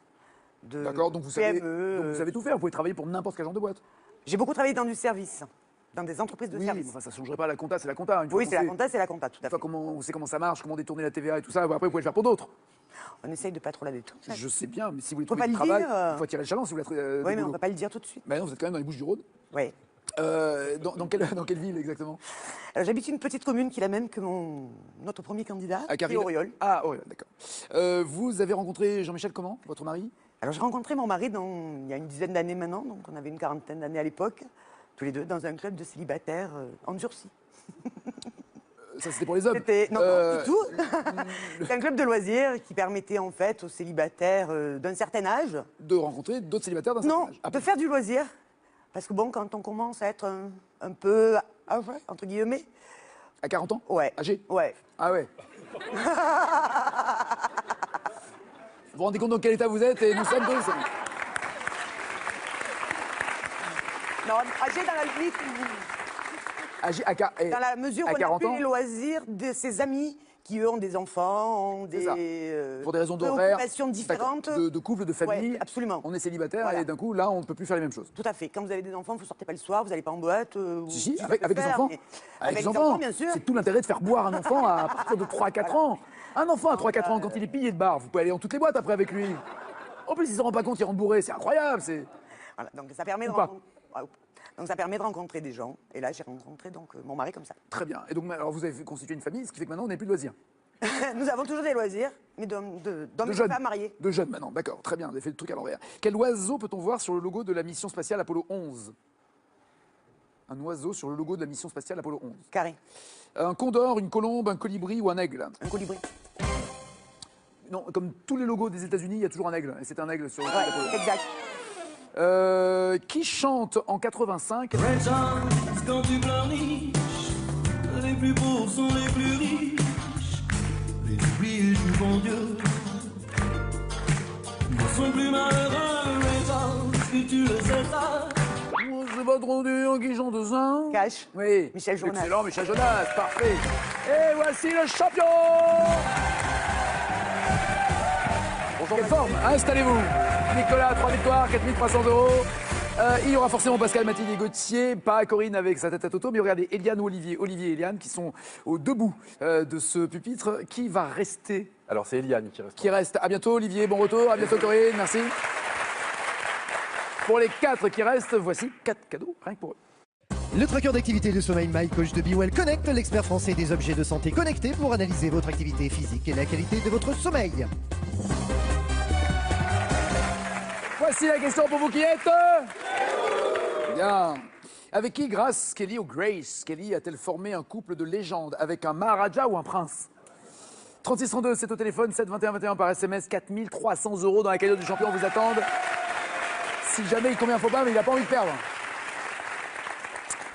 de D'accord, donc vous savez, PME. donc vous savez tout faire. Vous pouvez travailler pour n'importe quel genre de boîte. J'ai beaucoup travaillé dans du service, dans des entreprises de Oui, mais service. enfin, ça ne changerait pas la compta, c'est la compta. Une fois Oui, qu'on c'est la sait- compta, c'est la compta, tout Une à fois fait. on sait comment ça marche, comment détourner la TVA et tout ça, après vous pouvez le faire pour d'autres. On essaye de pas trop la détourner. Je sais bien, mais si vous voulez Faut trouver pas du le travail, dire. il faut attirer le chaland si vous voulez Oui, mais on ne peut pas le dire tout de suite. Bah non, vous êtes quand même dans les Bouches-du-Rhône. Oui. Dans quelle ville exactement? Alors, j'habite une petite commune qui est la même que notre premier candidat, qui est Auriol. Ah, Auriol, d'accord. Vous avez rencontré Jean-Michel comment, votre mari? Alors, j'ai rencontré mon mari il y a une dizaine d'années maintenant, donc on avait une quarantaine d'années à l'époque, tous les deux dans un club de célibataires endurcis. Ça, c'était pour les hommes? Non, non, du tout. C'est un club de loisirs qui permettait en fait aux célibataires d'un certain âge de rencontrer d'autres célibataires d'un certain âge. Non, de faire du loisir. Parce que bon, quand on commence à être un peu âgé, entre guillemets. À 40 ans? Ouais. Âgé? Ouais. Ah ouais. Vous vous rendez compte dans quel état vous êtes et nous sommes tous. Non, âgé dans la limite où Dans la mesure où à on n'a 40 plus ans, les loisirs de ses amis qui, eux, ont des enfants, ont C'est ça. des pour des raisons d'horaire, préoccupations différentes. de couple, de famille, Ouais, absolument. on est célibataire Voilà. et d'un coup, là, on ne peut plus faire les mêmes choses. Tout à fait. Quand vous avez des enfants, vous ne sortez pas le soir, vous n'allez pas en boîte. Si, avec les enfants. Avec les enfants, bien sûr. C'est tout l'intérêt de faire boire un enfant à partir de 3-4 ans. Un enfant à 3-4 ans, quand il est pillé de bar, vous pouvez aller dans toutes les boîtes après avec lui. En plus, il ne se rend pas compte, il rentre bourré, c'est incroyable. Voilà, donc ça permet de Ou pas. Donc ça permet de rencontrer des gens. Et là, j'ai rencontré donc mon mari comme ça. Très bien. Et donc, alors, vous avez constitué une famille, ce qui fait que maintenant, on n'a plus de loisirs. Nous avons toujours des loisirs, mais d'hommes et de jeunes. femmes mariés. De jeunes maintenant, d'accord, très bien, vous avez fait le truc à l'envers. Quel oiseau peut-on voir sur le logo de la mission spatiale Apollo 11 ? Un oiseau sur le logo de la mission spatiale Apollo 11. Carré. Un condor, une colombe, un colibri ou un aigle ? Un colibri. Non, comme tous les logos des États-Unis, il y a toujours un aigle. Et c'est un aigle sur le logo Ouais, d'Apollo. exact. Qui chante en 85 Red Charles, quand tu pleurniches, les plus pauvres sont les plus riches, les oubliés du bon Dieu ne sont plus malheureux. Red Charles, est-ce que tu le sais ça? Moi, je sais pas trop dur qui chante ça. Cash. Oui. Michel Jonas. Excellent, Michel Jonas, parfait. Et voici le champion. Quelle forme, installez-vous. Nicolas, 3 victoires, 4 300 €. Il y aura forcément Pascal, Mathilde et Gauthier, pas Corinne avec sa tête à Toto, mais regardez, Eliane ou Olivier, Olivier et Eliane qui sont au debout de ce pupitre. Qui va rester? Alors c'est Eliane qui reste. Qui reste. À bientôt Olivier, bon retour, à bientôt Corinne, merci. Pour les 4 qui restent, voici 4 cadeaux, rien que pour eux. Le tracker d'activité de sommeil My Coach de BeWell Connect, l'expert français des objets de santé connectés pour analyser votre activité physique et la qualité de votre sommeil. Voici la question pour vous qui êtes. Bien. Avec qui, grâce Kelly ou Grace Kelly, a-t-elle formé un couple de légende? Avec un Maharaja ou un prince? 3632, c'est au téléphone, 7 21 21 par SMS, 4 300 € dans la cagnotte du champion vous attendent. Si jamais il convient, faut pas, mais il n'a pas envie de perdre.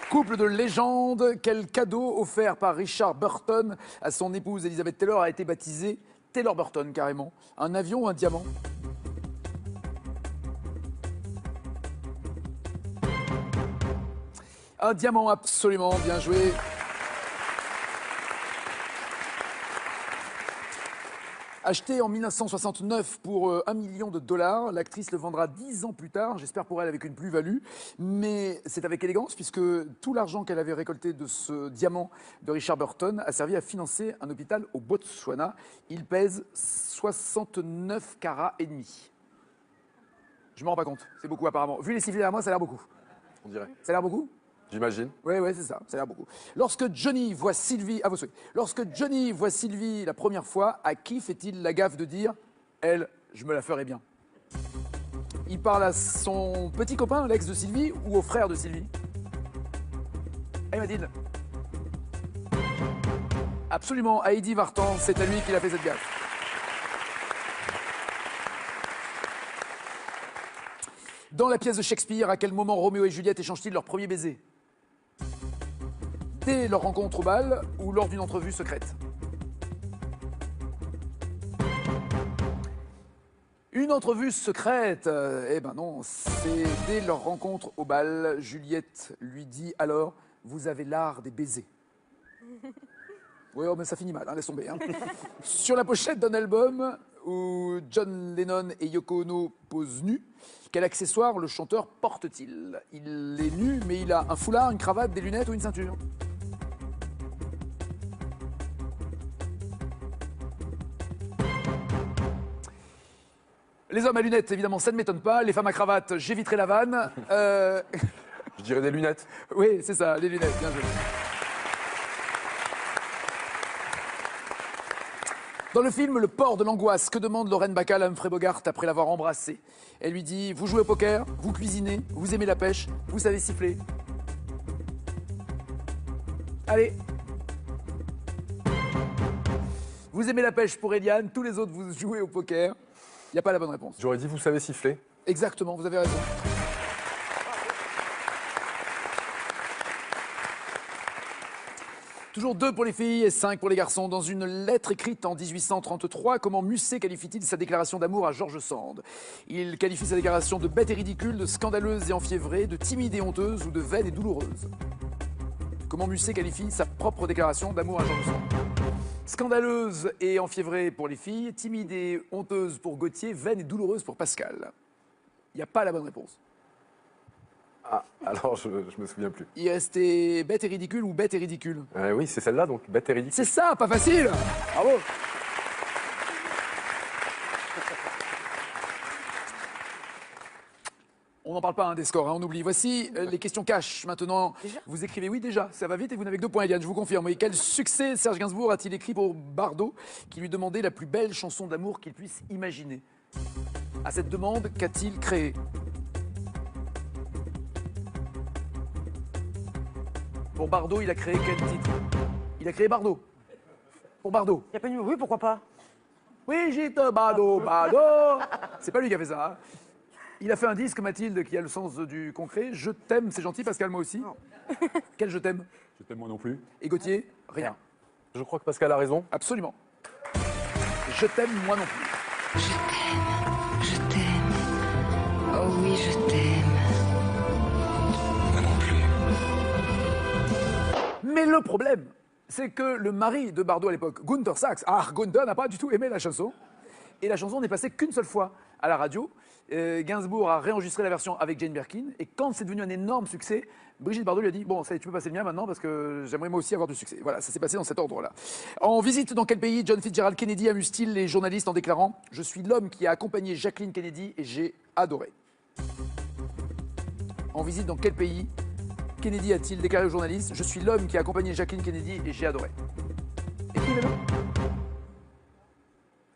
Couple de légende, quel cadeau offert par Richard Burton à son épouse Elizabeth Taylor a été baptisé Taylor Burton carrément? Un avion ou un diamant? Un diamant, absolument, bien joué. Acheté en 1969 pour $1 million, l'actrice le vendra 10 ans plus tard, j'espère pour elle avec une plus-value, mais c'est avec élégance puisque tout l'argent qu'elle avait récolté de ce diamant de Richard Burton a servi à financer un hôpital au Botswana. Il pèse 69 carats et demi. Je m'en rends pas compte, c'est beaucoup apparemment. Vu les sifflets derrière moi, ça a l'air beaucoup. On dirait. Ça a l'air beaucoup? J'imagine. Oui, c'est ça, ça a l'air beaucoup. Lorsque Johnny voit Sylvie, à vos souhaits, lorsque Johnny voit Sylvie la première fois, à qui fait-il la gaffe de dire « Elle, je me la ferai bien ». Il parle à son petit copain, l'ex de Sylvie, ou au frère de Sylvie? Allez Mathilde. Absolument, à Heidi Vartan, c'est à lui qu'il a fait cette gaffe. Dans la pièce de Shakespeare, à quel moment Roméo et Juliette échangent-ils leur premier baiser? Dès leur rencontre au bal ou lors d'une entrevue secrète? Une entrevue secrète? Eh ben non, c'est dès leur rencontre au bal. Juliette lui dit alors, vous avez l'art des baisers. Oui, oh, mais ça finit mal, hein, laisse tomber. Hein. Sur la pochette d'un album où John Lennon et Yoko Ono posent nus, quel accessoire le chanteur porte-t-il? Il est nu, mais il a un foulard, une cravate, des lunettes ou une ceinture? Les hommes à lunettes, évidemment, ça ne m'étonne pas. Les femmes à cravate, j'éviterai la vanne. Je dirais des lunettes. Oui, c'est ça, les lunettes, bien joué. Dans le film Le port de l'angoisse, que demande Lorraine Bacall à Humphrey Bogart après l'avoir embrassé? Elle lui dit, vous jouez au poker, vous cuisinez, vous aimez la pêche, vous savez siffler. Allez. Vous aimez la pêche pour Eliane, tous les autres vous jouez au poker. Il n'y a pas la bonne réponse. J'aurais dit, vous savez siffler. Exactement, vous avez raison. Toujours 2 pour les filles et 5 pour les garçons. Dans une lettre écrite en 1833, comment Musset qualifie-t-il sa déclaration d'amour à George Sand? Il qualifie sa déclaration de bête et ridicule, de scandaleuse et enfiévrée, de timide et honteuse ou de vaine et douloureuse. Comment Musset qualifie sa propre déclaration d'amour à Jean Rousseau? Scandaleuse et enfiévrée pour les filles, timide et honteuse pour Gauthier, vaine et douloureuse pour Pascal. Il n'y a pas la bonne réponse. Ah, alors je me souviens plus. Il restait bête et ridicule ou bête et ridicule? Oui, c'est celle-là, donc bête et ridicule. C'est ça, pas facile. Bravo. On n'en parle pas des scores, on oublie. Voici les questions cash maintenant. Vous écrivez oui déjà, ça va vite et vous n'avez que 2 points, Eliane, je vous confirme. Oui, quel succès Serge Gainsbourg a-t-il écrit pour Bardot qui lui demandait la plus belle chanson d'amour qu'il puisse imaginer? À cette demande, qu'a-t-il créé? Pour Bardot, il a créé quel titre? Il a créé Bardot. Pour Bardot. Il n'y a pas de... Oui, pourquoi pas? Oui, j'étais Bardot, Bardot. C'est pas lui qui a fait ça. Hein. Il a fait un disque, Mathilde, qui a le sens du concret. Je t'aime, c'est gentil, Pascal, moi aussi. Quel je t'aime? Je t'aime moi non plus. Et Gauthier? Rien. Je crois que Pascal a raison. Absolument. Je t'aime, moi non plus. Je t'aime, je t'aime. Oh oui, je t'aime. Moi non plus. Mais le problème, c'est que le mari de Bardot à l'époque, Gunther Sachs, Gunther n'a pas du tout aimé la chanson. Et la chanson n'est passée qu'une seule fois à la radio. Gainsbourg a réenregistré la version avec Jane Birkin. Et quand c'est devenu un énorme succès, Brigitte Bardot lui a dit « Bon, ça, tu peux passer le mien maintenant parce que j'aimerais moi aussi avoir du succès. » Voilà, ça s'est passé dans cet ordre-là. En visite dans quel pays John Fitzgerald Kennedy amuse-t-il les journalistes en déclarant « Je suis l'homme qui a accompagné Jacqueline Kennedy et j'ai adoré. » En visite dans quel pays Kennedy a-t-il déclaré aux journalistes « Je suis l'homme qui a accompagné Jacqueline Kennedy et j'ai adoré. » Écrivez-le.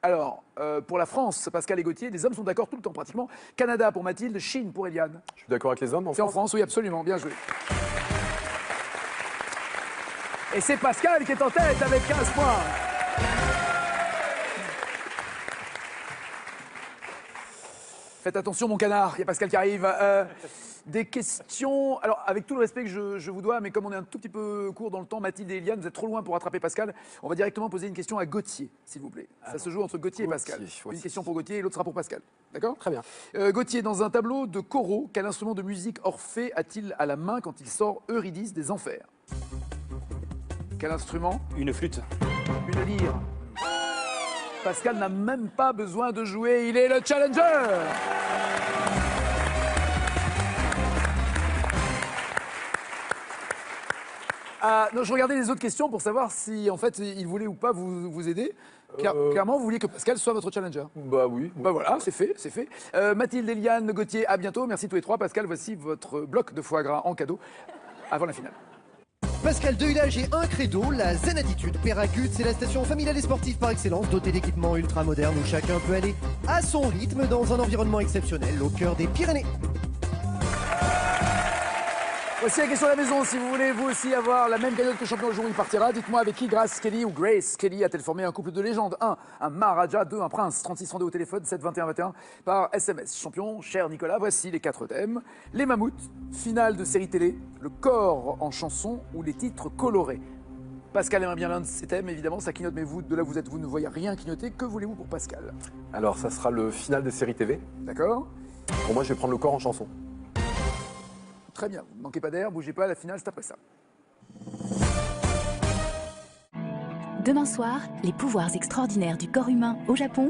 Alors, pour la France, Pascal et Gauthier, les hommes sont d'accord tout le temps pratiquement. Canada pour Mathilde, Chine pour Eliane. Je suis d'accord avec les hommes en C'est en France. France, oui, absolument, bien joué. Et c'est Pascal qui est en tête avec 15 points. Faites attention, mon canard, il y a Pascal qui arrive. Des questions. Alors, avec tout le respect que je vous dois, mais comme on est un tout petit peu court dans le temps, Mathilde et Eliane, vous êtes trop loin pour rattraper Pascal. On va directement poser une question à Gauthier, s'il vous plaît. Ça se joue entre Gauthier et Pascal. Une question pour Gauthier et l'autre sera pour Pascal. D'accord? Très bien. Gauthier, dans un tableau de Corot, quel instrument de musique Orphée a-t-il à la main quand il sort Eurydice des Enfers? Quel instrument? Une flûte. Une lyre. Pascal n'a même pas besoin de jouer, il est le challenger. Non, je regardais les autres questions pour savoir si, en fait, il voulait ou pas vous aider. Clairement, vous vouliez que Pascal soit votre challenger. Bah oui. Bah voilà, c'est fait, c'est fait. Mathilde, Eliane, Gauthier, à bientôt. Merci tous les trois. Pascal, voici votre bloc de foie gras en cadeau avant la finale. Pascal Deulage et un credo, la Zen Attitude Péracut, c'est la station familiale et sportive par excellence, dotée d'équipements ultra modernes où chacun peut aller à son rythme dans un environnement exceptionnel au cœur des Pyrénées. Voici la question à la maison. Si vous voulez vous aussi avoir la même cagnotte que le champion le jour où il partira, dites-moi avec qui Grace Kelly ou Grace Kelly a-t-elle formé un couple de légende? 1. Un Maharaja. 2. Un prince. 36 32 au téléphone. 7 21 21 par SMS. Champion, cher Nicolas, voici les 4 thèmes. Les mammouths, finale de série télé, le corps en chanson ou les titres colorés. Pascal aimerait bien l'un de ces thèmes, évidemment, ça clignote, mais vous, de là où vous êtes, vous ne voyez rien clignoter. Que voulez-vous pour Pascal? Alors, ça sera le final des séries TV. D'accord. Pour moi, je vais prendre le corps en chanson. Très bien, vous ne manquez pas d'air, bougez pas, la finale c'est après ça. Demain soir, les pouvoirs extraordinaires du corps humain au Japon,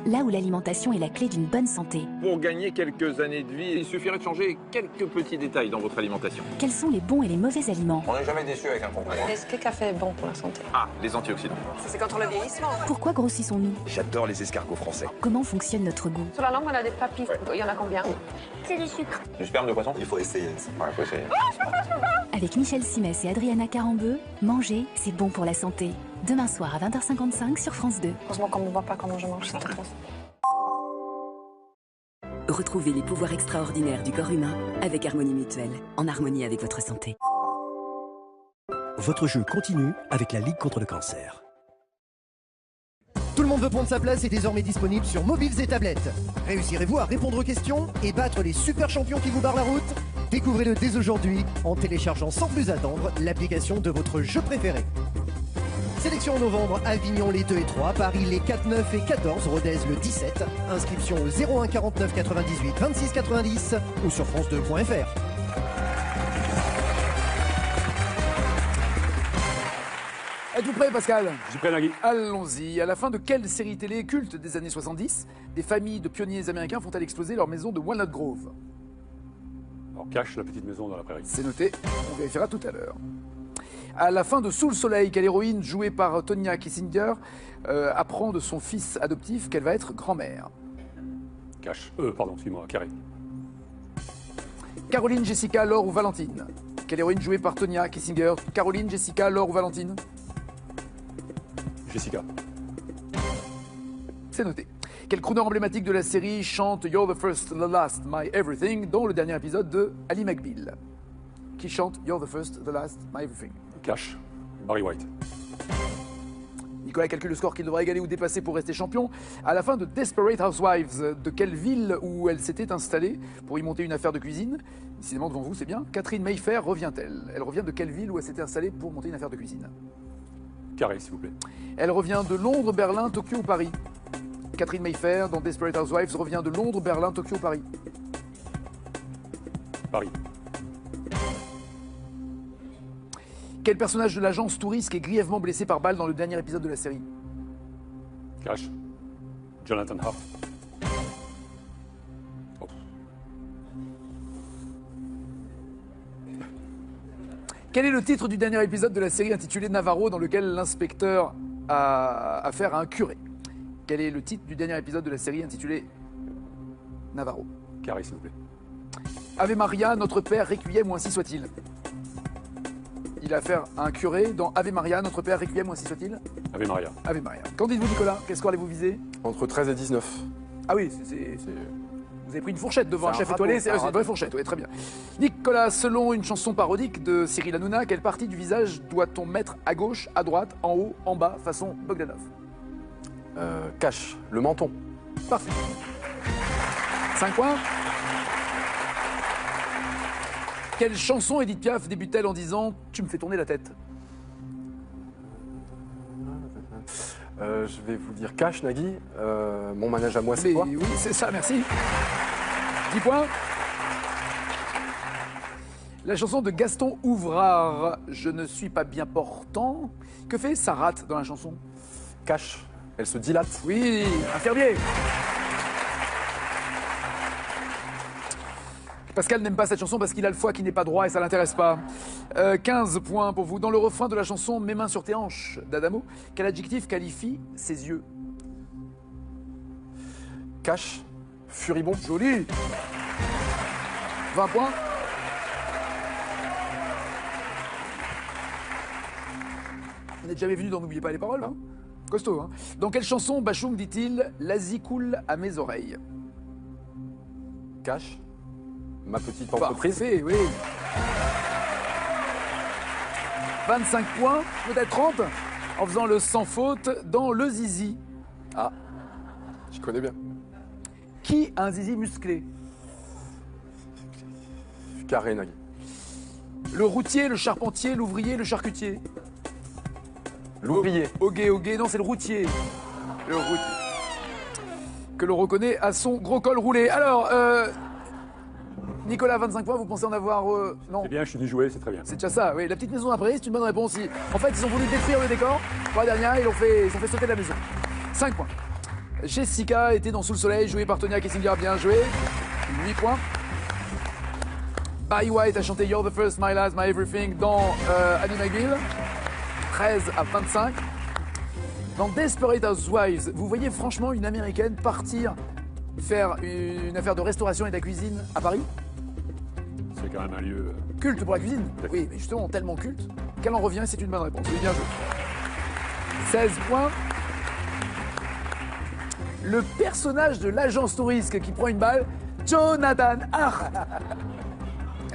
là où l'alimentation est la clé d'une bonne santé. Pour gagner quelques années de vie, il suffirait de changer quelques petits détails dans votre alimentation. Quels sont les bons et les mauvais aliments? On n'est jamais déçu avec un concombre. Est-ce que le café est bon pour la santé? Ah, les antioxydants. C'est contre le vieillissement. Pourquoi grossissons-nous? J'adore les escargots français. Comment fonctionne notre goût? Sur la langue, on a des papilles. Il y en a combien? C'est du sucre. Du sperme de poisson? Il faut essayer. Ouais, il faut essayer. Avec Michel Simès et Adriana Carambeu, manger, c'est bon pour la santé. Demain soir à 20h55 sur France 2. Heureusement qu'on ne voit pas comment je mange, c'est atroce. Retrouvez les pouvoirs extraordinaires du corps humain avec Harmonie Mutuelle, en harmonie avec votre santé. Votre jeu continue avec la Ligue contre le cancer. Tout le monde veut prendre sa place est désormais disponible sur mobiles et tablettes. Réussirez-vous à répondre aux questions et battre les super champions qui vous barrent la route? Découvrez-le dès aujourd'hui en téléchargeant sans plus attendre l'application de votre jeu préféré. Sélection en novembre, Avignon les 2 et 3, Paris les 4, 9 et 14, Rodez le 17. Inscription au 01 49 98 26 90 ou sur france2.fr. Êtes-vous prêt, Pascal? Je suis prêt, Nagui. Allons-y. À la fin de quelle série télé culte des années 70, des familles de pionniers américains font-elles exploser leur maison de Walnut Grove? Alors, Cache, la petite maison dans la prairie. C'est noté, on vérifiera tout à l'heure. À la fin de Sous le soleil, quelle héroïne jouée par Tonya Kissinger apprend de son fils adoptif qu'elle va être grand-mère? Cache. Pardon, excuse-moi, Carré. Caroline, Jessica, Laure ou Valentine? Quelle héroïne jouée par Tonya Kissinger? Caroline, Jessica, Laure ou Valentine? Jessica. C'est noté. Quel crooner emblématique de la série chante You're the First, the Last, My Everything dans le dernier épisode de Ali McBeal? Qui chante You're the First, the Last, My Everything? Cache. Barry White. Nicolas calcule le score qu'il devra égaler ou dépasser pour rester champion. À la fin de Desperate Housewives, de quelle ville où elle s'était installée pour y monter une affaire de cuisine? Décidément, devant vous, c'est bien. Catherine Mayfair revient-elle? Elle revient de quelle ville où elle s'était installée pour monter une affaire de cuisine? Carré, s'il vous plaît. Elle revient de Londres, Berlin, Tokyo ou Paris? Catherine Mayfair, dans Desperate Housewives, revient de Londres, Berlin, Tokyo ou Paris? Paris. Quel personnage de l'agence Touriste est grièvement blessé par balle dans le dernier épisode de la série? Cache. Jonathan Hart. Oh. Quel est le titre du dernier épisode de la série intitulé Navarro, dans lequel l'inspecteur a affaire à un curé? Quel est le titre du dernier épisode de la série intitulé Navarro? Carré, s'il vous plaît. Ave Maria, notre Père, Requiem ou ainsi soit-il? Il a affaire à un curé dans Ave Maria, notre Père, Requiem ou ainsi soit-il? Ave Maria. Ave Maria. Qu'en dites-vous, Nicolas? Quel score allez-vous viser? Entre 13 et 19. Ah oui, vous avez pris une fourchette devant un C'est un chef râteau, étoilé, c'est c'est un une vraie fourchette, oui, très bien. Nicolas, selon une chanson parodique de Cyril Hanouna, quelle partie du visage doit-on mettre à gauche, à droite, en haut, en bas, façon Bogdanov? Cache. Le menton. Parfait. 5 points. Quelle chanson Edith Piaf débute-t-elle en disant « Tu me fais tourner la tête » Je vais vous dire Cache, Nagui. Mon manège à moi, c'est quoi? Oui, c'est ça, merci. 10 points. La chanson de Gaston Ouvrard, « Je ne suis pas bien portant ». Que fait Sarat dans la chanson? Cache. Elle se dilate. Oui, infirmier. Pascal n'aime pas cette chanson parce qu'il a le foie qui n'est pas droit et ça l'intéresse pas. 15 points pour vous. Dans le refrain de la chanson « Mes mains sur tes hanches » d'Adamo, quel adjectif qualifie ses yeux? Cache. Furibond. Joli. 20 points. Vous n'êtes jamais venu dans N'oubliez pas les paroles, hein? Costaud, hein? Dans quelle chanson Bachoum dit-il « L'Asie coule à mes oreilles » Cache. Ma petite entreprise. Parfait, oui. 25 points, peut-être 30, en faisant le sans faute dans le zizi. Ah, je connais bien. Qui a un zizi musclé? Carré, Nagui. Le routier, le charpentier, l'ouvrier, le charcutier. L'ouvrier. Hoguet, non, c'est le routier. Le routier. Que l'on reconnaît à son gros col roulé. Alors, Nicolas, 25 points, vous pensez en avoir... non. C'est bien, je suis venu jouer, c'est très bien. C'est déjà ça, oui. La petite maison après, c'est une bonne réponse. En fait, ils ont voulu détruire le décor. Pour la dernière, ils ont fait sauter la maison. 5 points. Jessica était dans Sous le soleil, jouée par Tonya Kissinger, bien joué. 8 points. Barry White a chanté You're the First, My Last, My Everything dans Ali McBeal. 13 à 25. Dans Desperate Housewives, vous voyez franchement une Américaine partir faire une affaire de restauration et de la cuisine à Paris? C'est quand même un lieu... Culte pour la cuisine? Oui, mais justement tellement culte qu'elle en revient et c'est une bonne réponse. Oui, bien joué. 16 points. Le personnage de l'agence touriste qui prend une balle, Jonathan Hart.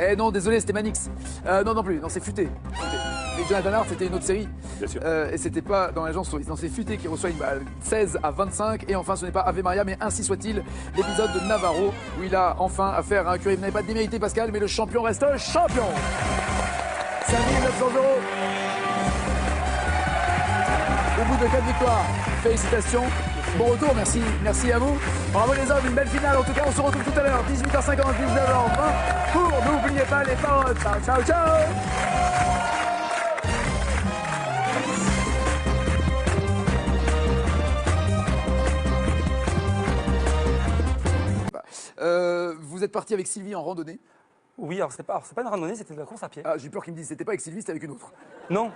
Eh non, désolé, c'était Manix. Non plus, non, c'est Futé. Mais Jonathan Hart, c'était une autre série. Bien sûr. Et c'était pas dans l'agence touriste. Non, c'est Futé qui reçoit une balle. 16 à 25. Et enfin, ce n'est pas Ave Maria, mais ainsi soit-il, l'épisode de Navarro, où il a enfin affaire à un curé. Vous n'avez pas démérité, Pascal, mais le champion reste champion. 5 900 €. Au bout de 4 victoires, félicitations. Bon retour, merci à vous. Bravo les hommes, une belle finale. En tout cas, on se retrouve tout à l'heure, 18h50, 19h20, pour N'oubliez pas les paroles. Ciao, ciao, ciao. vous êtes parti avec Sylvie en randonnée. Oui, alors c'est pas une randonnée, c'était de la course à pied. Ah, j'ai peur qu'il me dise, c'était pas avec Sylvie, c'était avec une autre. Non,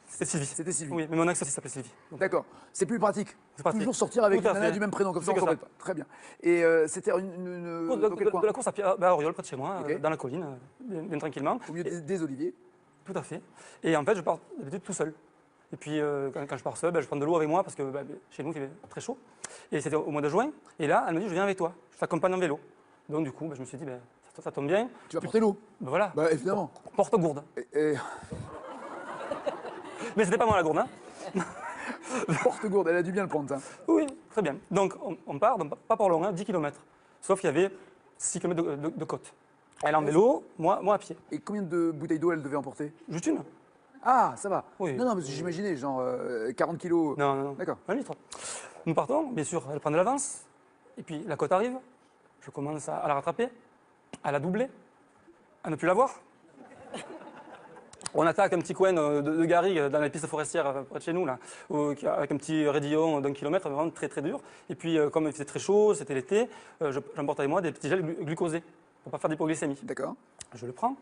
c'était Sylvie. C'était Sylvie. Oui, mais mon ex aussi s'appelait Sylvie. D'accord. C'est plus pratique. C'est pratique. Toujours sortir avec Tout à une nana fait. du même prénom, comme ça C'est on que s'embête ça. pas. Très bien. Et c'était dans quel coin? De la course à pied à Auriol, près de chez moi, Ok. dans la colline, bien tranquillement. Au milieu des oliviers. Tout à fait. Et en fait, je pars d'habitude tout seul. Et puis, quand je pars seul, je prends de l'eau avec moi parce que chez nous, il fait très chaud. Et c'était au mois de juin. Et là, elle me dit, je viens avec toi. Je t'accompagne en vélo. Donc, du coup, je me suis dit, ça tombe bien. Tu vas porter l'eau. Voilà. Bah, évidemment. Porte gourde. Mais c'était pas moi la gourde, hein. Porte gourde, elle a dû bien le prendre, ça. Oui, très bien. Donc, on part, donc, pas pour loin, 10 km. Sauf qu'il y avait 6 km de côte. Elle en vélo, moi à pied. Et combien de bouteilles d'eau elle devait emporter? Juste une. Ah, ça va. Oui. Non, parce que j'imaginais, genre 40 kilos. Non. D'accord. 1 litre. Nous partons, bien sûr, elle prend de l'avance. Et puis la côte arrive. Je commence à la rattraper, à la doubler, à ne plus la voir. On attaque un petit coin de garrigue dans les pistes forestières près de chez nous, là, avec un petit raidillon d'1 kilomètre, vraiment très très dur. Et puis, comme il faisait très chaud, c'était l'été, j'emporte avec moi des petits gels glucosés pour pas faire d'hypoglycémie. D'accord. Je le prends.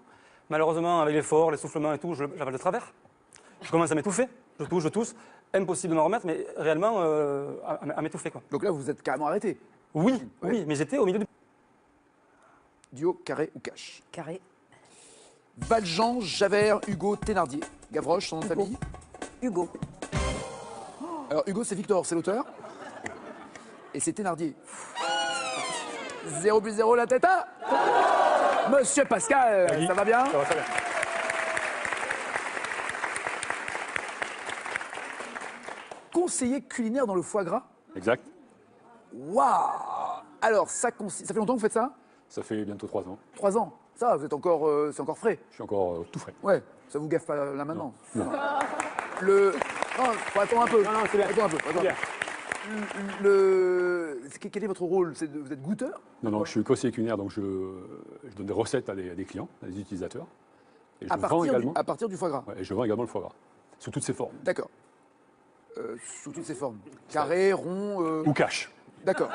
Malheureusement, avec l'effort, l'essoufflement et tout, j'avale de travers. Je commence à m'étouffer. Je tousse. Impossible de m'en remettre, mais réellement à m'étouffer, quoi. Donc là, vous êtes carrément arrêté. Oui, mais j'étais au milieu du... Duo, carré ou cash? Carré. Valjean, Javert, Hugo, Thénardier. Gavroche, son nom de famille? Hugo. Alors Hugo, c'est Victor, c'est l'auteur. Et c'est Thénardier. 0 plus 0, la tête à Monsieur Pascal, ça va bien? Ça va très bien. Conseiller culinaire dans le foie gras? Exact. Waouh! Alors, ça fait longtemps que vous faites ça? Ça fait bientôt 3 ans. 3 ans. Ça va, vous êtes encore, c'est encore frais. Je suis encore tout frais. Ouais, ça vous gaffe pas là maintenant. Non. Non, faut attendre un peu. Non, c'est bien. Attends un peu. C'est bien. Quel est votre rôle? Vous êtes goûteur? Non, je suis conseiller culinaire, donc je donne des recettes à des clients, à des utilisateurs. Et je À vends également. à partir du foie gras? Ouais, et je vends également le foie gras, sous toutes ses formes. D'accord. Sous toutes ses formes. Carré, rond... Ou cash. D'accord.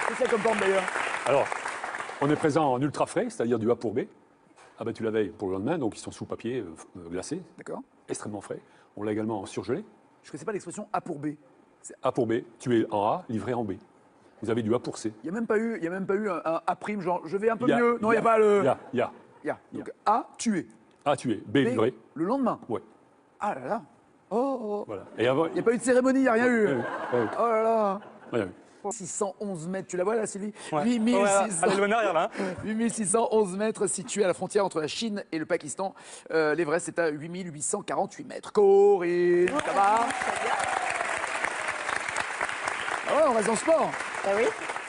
C'est ça comme forme d'ailleurs? Alors, on est présent en ultra frais, c'est-à-dire du A pour B, abattu la veille pour le lendemain, donc ils sont sous papier glacé. D'accord. Extrêmement frais. On l'a également en surgelé. Je ne connaissais pas l'expression A pour B. A pour B, tu es en A, livré en B. Vous avez du A pour C. Il n'y a même pas eu un A prime, genre je vais un peu mieux. Non, il n'y a pas le. Il y a. Donc A, tué. A, tué. B, livré. Le lendemain. Ouais. Ah là là. Oh. Voilà. Et avant. Il n'y a pas eu de cérémonie, il n'y a rien eu. Ouais. Oh là là. Ouais. 611 mètres, tu la vois là, Sylvie? Ouais. 8600... Ouais, elle est derrière, là. 8611 mètres situés à la frontière entre la Chine et le Pakistan. L'Everest est à 8848 mètres. Corinne, ça va? Ah ouais, on reste dans le sport. Ah oui,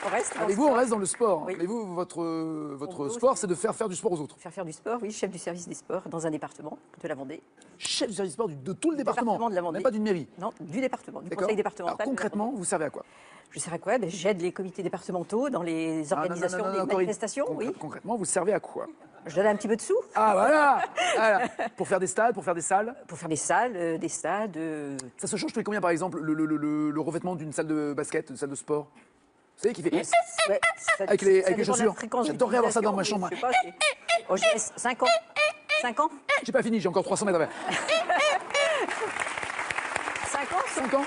on reste dans Avec le vous, on sport. reste dans le sport. Oui. Mais vous, votre Mon sport, c'est de faire du sport aux autres. Faire du sport, oui, chef du service des sports dans un département de la Vendée. Chef du service sport de tout le département. De la Vendée. Même pas d'une mairie. Non, du département, du D'accord. conseil départemental. Alors concrètement, vous servez à quoi? Je sais à quoi? J'aide les comités départementaux dans les organisations non, des Corinne. manifestations, oui. Concrètement, vous servez à quoi? Je donne un petit peu de sous. Ah voilà. Pour faire des stades, pour faire des salles? Pour faire des salles, des stades. Ça se change tous les combien, par exemple, le revêtement d'une salle de basket, d'une salle de sport? Vous savez qui fait Ouais, avec les chaussures? J'adorerais avoir ça dans ma chambre. Je sais pas, je laisse 5 ans. 5 ans? J'ai pas fini, j'ai encore 300 mètres à faire. 5 ans? 5 ans?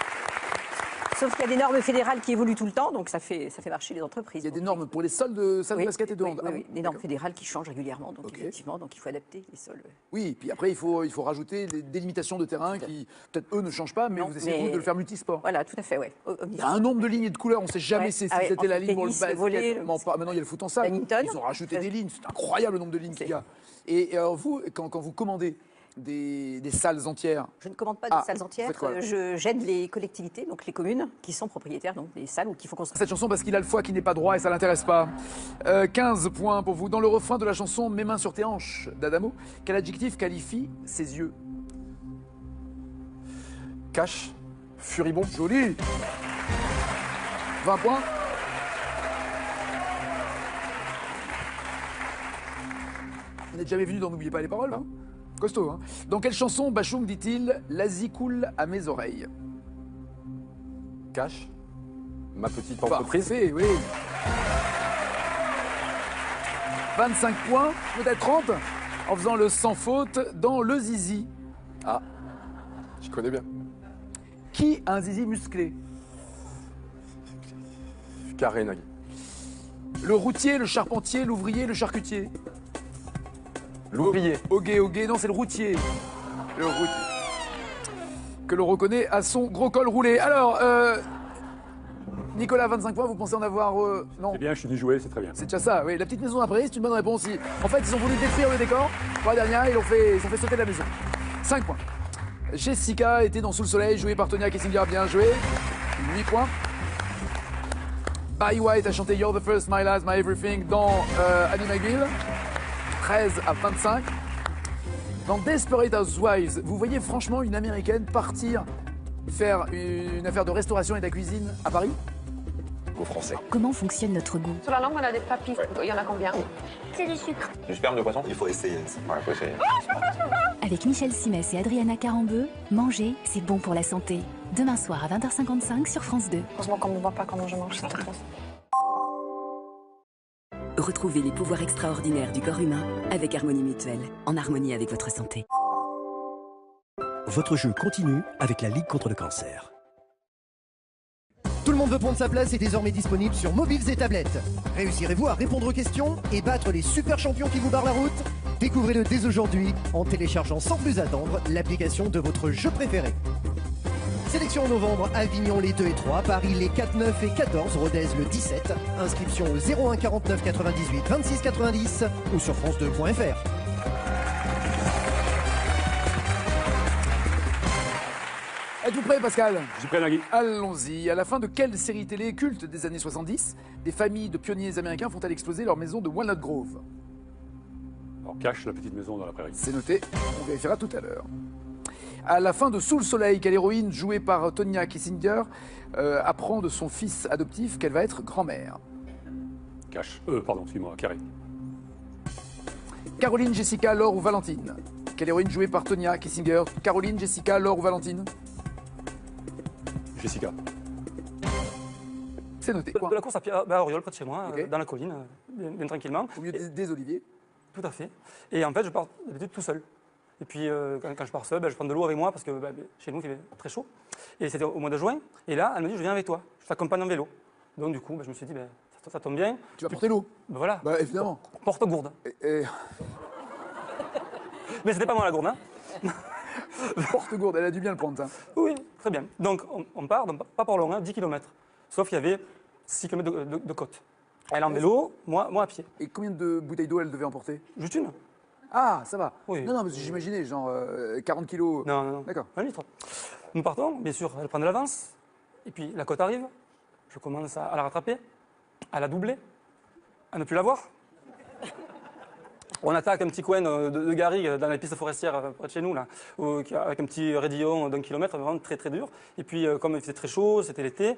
Sauf qu'il y a des normes fédérales qui évoluent tout le temps, donc ça fait marcher les entreprises. Il y a des normes pour les sols de salles de basket et de hand. Oui, des normes fédérales qui changent régulièrement, donc effectivement, donc il faut adapter les sols. Oui, puis après, il faut rajouter des délimitations de terrain qui, peut-être eux, ne changent pas, mais vous essayez de le faire multisport. Voilà, tout à fait, oui. Il y a un nombre de lignes et de couleurs, on ne sait jamais si c'était la ligne pour le basket. Maintenant, il y a le foot en salle. Badminton. Ils ont rajouté des lignes, c'est incroyable le nombre de lignes qu'il y a. Et alors vous, quand vous commandez des salles entières. Je ne commande pas des salles entières. Vous faites quoi? J'aide les collectivités, donc les communes, qui sont propriétaires donc, des salles ou qui font construire. Cette chanson parce qu'il a le foie qui n'est pas droit et ça l'intéresse pas. 15 points pour vous. Dans le refrain de la chanson Mes mains sur tes hanches d'Adamo, quel adjectif qualifie ses yeux? Cash, furibond. Joli. 20 points. Vous n'êtes jamais venu dans N'oubliez pas les paroles, hein? Costaud, hein? Dans quelle chanson Bachung dit-il « L'Asie coule à mes oreilles » Cash, ma petite entreprise. Parfait, oui. 25 points, peut-être 30, en faisant le sans faute dans le zizi. Ah, je connais bien. Qui a un zizi musclé? Carré, Nagui. Le routier, le charpentier, l'ouvrier, le charcutier. L'ouvrier. Hoguet, non, c'est le routier. Le routier. Que l'on reconnaît à son gros col roulé. Alors, Nicolas, 25 points, vous pensez en avoir... non. C'est bien, je suis venu jouer, c'est très bien. C'est déjà ça, oui. La petite maison d'après, c'est une bonne réponse. En fait, ils ont voulu détruire le décor. Pour la dernière, ils ont fait sauter la maison. 5 points. Jessica était dans Sous le soleil, jouée par Tonya Kessinger, bien joué. 8 points. Barry White a chanté You're the First, My Last, My Everything dans Annie McGill. 13 à 25. Dans Desperate Housewives, vous voyez franchement une américaine partir faire une affaire de restauration et de la cuisine à Paris? Au français. Comment fonctionne notre goût? Sur la langue, on a des papilles. Il y en a combien? C'est du sucre. Du sperme de poisson? Il faut essayer. Ouais, faut essayer. Avec Michel Simès et Adriana Carambeu, manger, c'est bon pour la santé. Demain soir à 20h55 sur France 2. Heureusement qu'on ne me voit pas comment je mange, c'est atroce. Retrouvez les pouvoirs extraordinaires du corps humain avec Harmonie Mutuelle, en harmonie avec votre santé. Votre jeu continue avec la Ligue contre le cancer. Tout le monde veut prendre sa place est désormais disponible sur mobiles et tablettes. Réussirez-vous à répondre aux questions et battre les super champions qui vous barrent la route? Découvrez-le dès aujourd'hui en téléchargeant sans plus attendre l'application de votre jeu préféré. Sélection en novembre, Avignon les 2 et 3, Paris les 4, 9 et 14, Rodez le 17. Inscription au 01 49 98 26 90 ou sur france2.fr. Êtes-vous prêt, Pascal? Je suis prêt, Nagui. Allons-y. À la fin de quelle série télé culte des années 70, des familles de pionniers américains font-elles exploser leur maison de Walnut Grove? Alors, cache la petite maison dans la prairie. C'est noté, on vérifiera tout à l'heure. À la fin de Sous le soleil, quelle héroïne jouée par Tonya Kessinger apprend de son fils adoptif qu'elle va être grand-mère? Cache. Pardon, suis-moi, carré. Caroline, Jessica, Laure ou Valentine? Quelle héroïne jouée par Tonya Kessinger? Caroline, Jessica, Laure ou Valentine? Jessica. C'est noté. Quoi? De la course à pied à Auriol, près de chez moi, dans la colline, bien tranquillement. Au milieu des oliviers? Tout à fait. Et en fait, je pars d'habitude tout seul. Et puis, quand je pars seul, je prends de l'eau avec moi parce que chez nous, il fait très chaud. Et c'était au mois de juin. Et là, elle me dit, je viens avec toi. Je t'accompagne en vélo. Donc, du coup, je me suis dit, ça tombe bien. Tu vas porter l'eau? Voilà. Bah, évidemment. Porte gourde. Mais c'était pas moi la gourde, hein. Porte gourde, elle a dû bien le prendre, ça. Oui, très bien. Donc, on part, donc, pas par loin, 10 km. Sauf qu'il y avait 6 km de côte. Elle en vélo, moi à pied. Et combien de bouteilles d'eau elle devait emporter? Juste une. Ah, ça va. Oui. Non, mais j'imaginais, genre 40 kilos. Non. D'accord. 1 litre. Nous partons, bien sûr, elle prend de l'avance. Et puis la côte arrive. Je commence à la rattraper, à la doubler, à ne plus la voir. On attaque un petit coin de garrigue dans les pistes forestières près de chez nous, là, avec un petit raidillon d'1 kilomètre, vraiment très très dur. Et puis, comme il faisait très chaud, c'était l'été,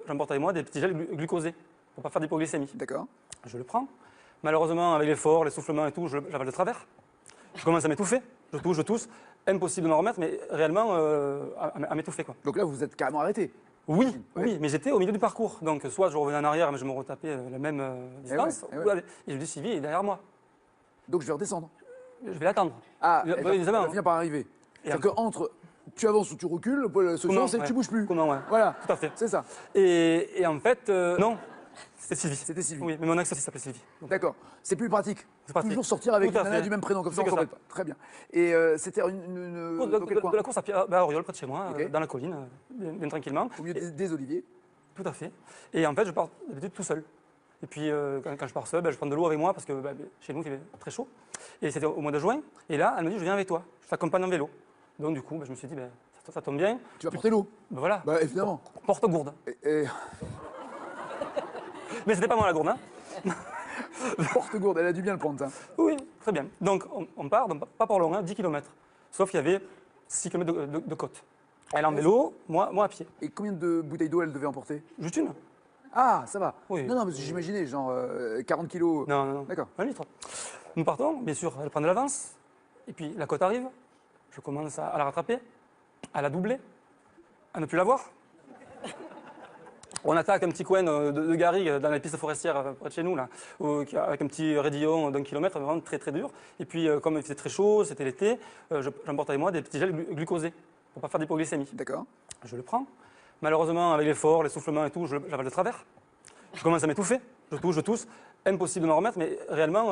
j'emporte avec moi des petits gels glucosés pour ne pas faire d'hypoglycémie. D'accord. Je le prends. Malheureusement, avec l'effort, l'essoufflement et tout, j'avale de travers. Je commence à m'étouffer. Je tousse. Impossible de m'en remettre, mais réellement à m'étouffer, quoi. Donc là, vous êtes carrément arrêté? Oui, mais j'étais au milieu du parcours. Donc, soit je revenais en arrière, mais je me retapais la même distance, et je dis, Sylvie est derrière moi. Donc je vais redescendre? Je vais l'attendre. Ah, elle va finir par arriver. C'est-à-dire qu'entre tu avances ou tu recules, la solution c'est que tu bouges plus. Comment, ouais. Voilà. Tout à fait. C'est ça. Et en fait, non, c'était Sylvie. C'était Sylvie. Oui, mais mon ex aussi s'appelait Sylvie. D'accord. C'est plus pratique. pratique. Toujours sortir avec Tout à une nana fait. du même prénom, comme ça on C'est s'en que fait pas. Très bien. Et c'était de la course à pied à Auriol, près de chez moi, dans la colline, bien tranquillement. Au milieu des oliviers? Tout à fait. Et en fait, je pars d'habitude tout seul. Et puis, quand je pars seul, je prends de l'eau avec moi parce que chez nous, il fait très chaud. Et c'était au mois de juin. Et là, elle me dit, je viens avec toi. Je t'accompagne en vélo. Donc, du coup, je me suis dit, ça tombe bien. Tu vas porter l'eau? Voilà. Bah, évidemment. Porte gourde. Mais c'était pas moi la gourde, hein. Porte gourde, elle a dû bien le prendre, ça. Oui, très bien. Donc, on part, donc, pas par loin, 10 km. Sauf qu'il y avait 6 km de côte. Elle en vélo, moi à pied. Et combien de bouteilles d'eau elle devait emporter? Juste une. Ah, ça va. Oui. Non, mais j'imaginais, genre 40 kilos. Non. D'accord. 1 litre. Nous partons, bien sûr, elle prend de l'avance. Et puis la côte arrive. Je commence à la rattraper, à la doubler, à ne plus la voir. On attaque un petit coin de garrigue dans les pistes forestières près de chez nous, là, avec un petit raidillon d'1 kilomètre, vraiment très très dur. Et puis, comme il faisait très chaud, c'était l'été, j'emporte avec moi des petits gels glucosés pour pas faire d'hypoglycémie. D'accord. Je le prends. Malheureusement, avec l'effort, l'essoufflement et tout, j'avale de travers. Je commence à m'étouffer. Je tousse. Impossible de m'en remettre, mais réellement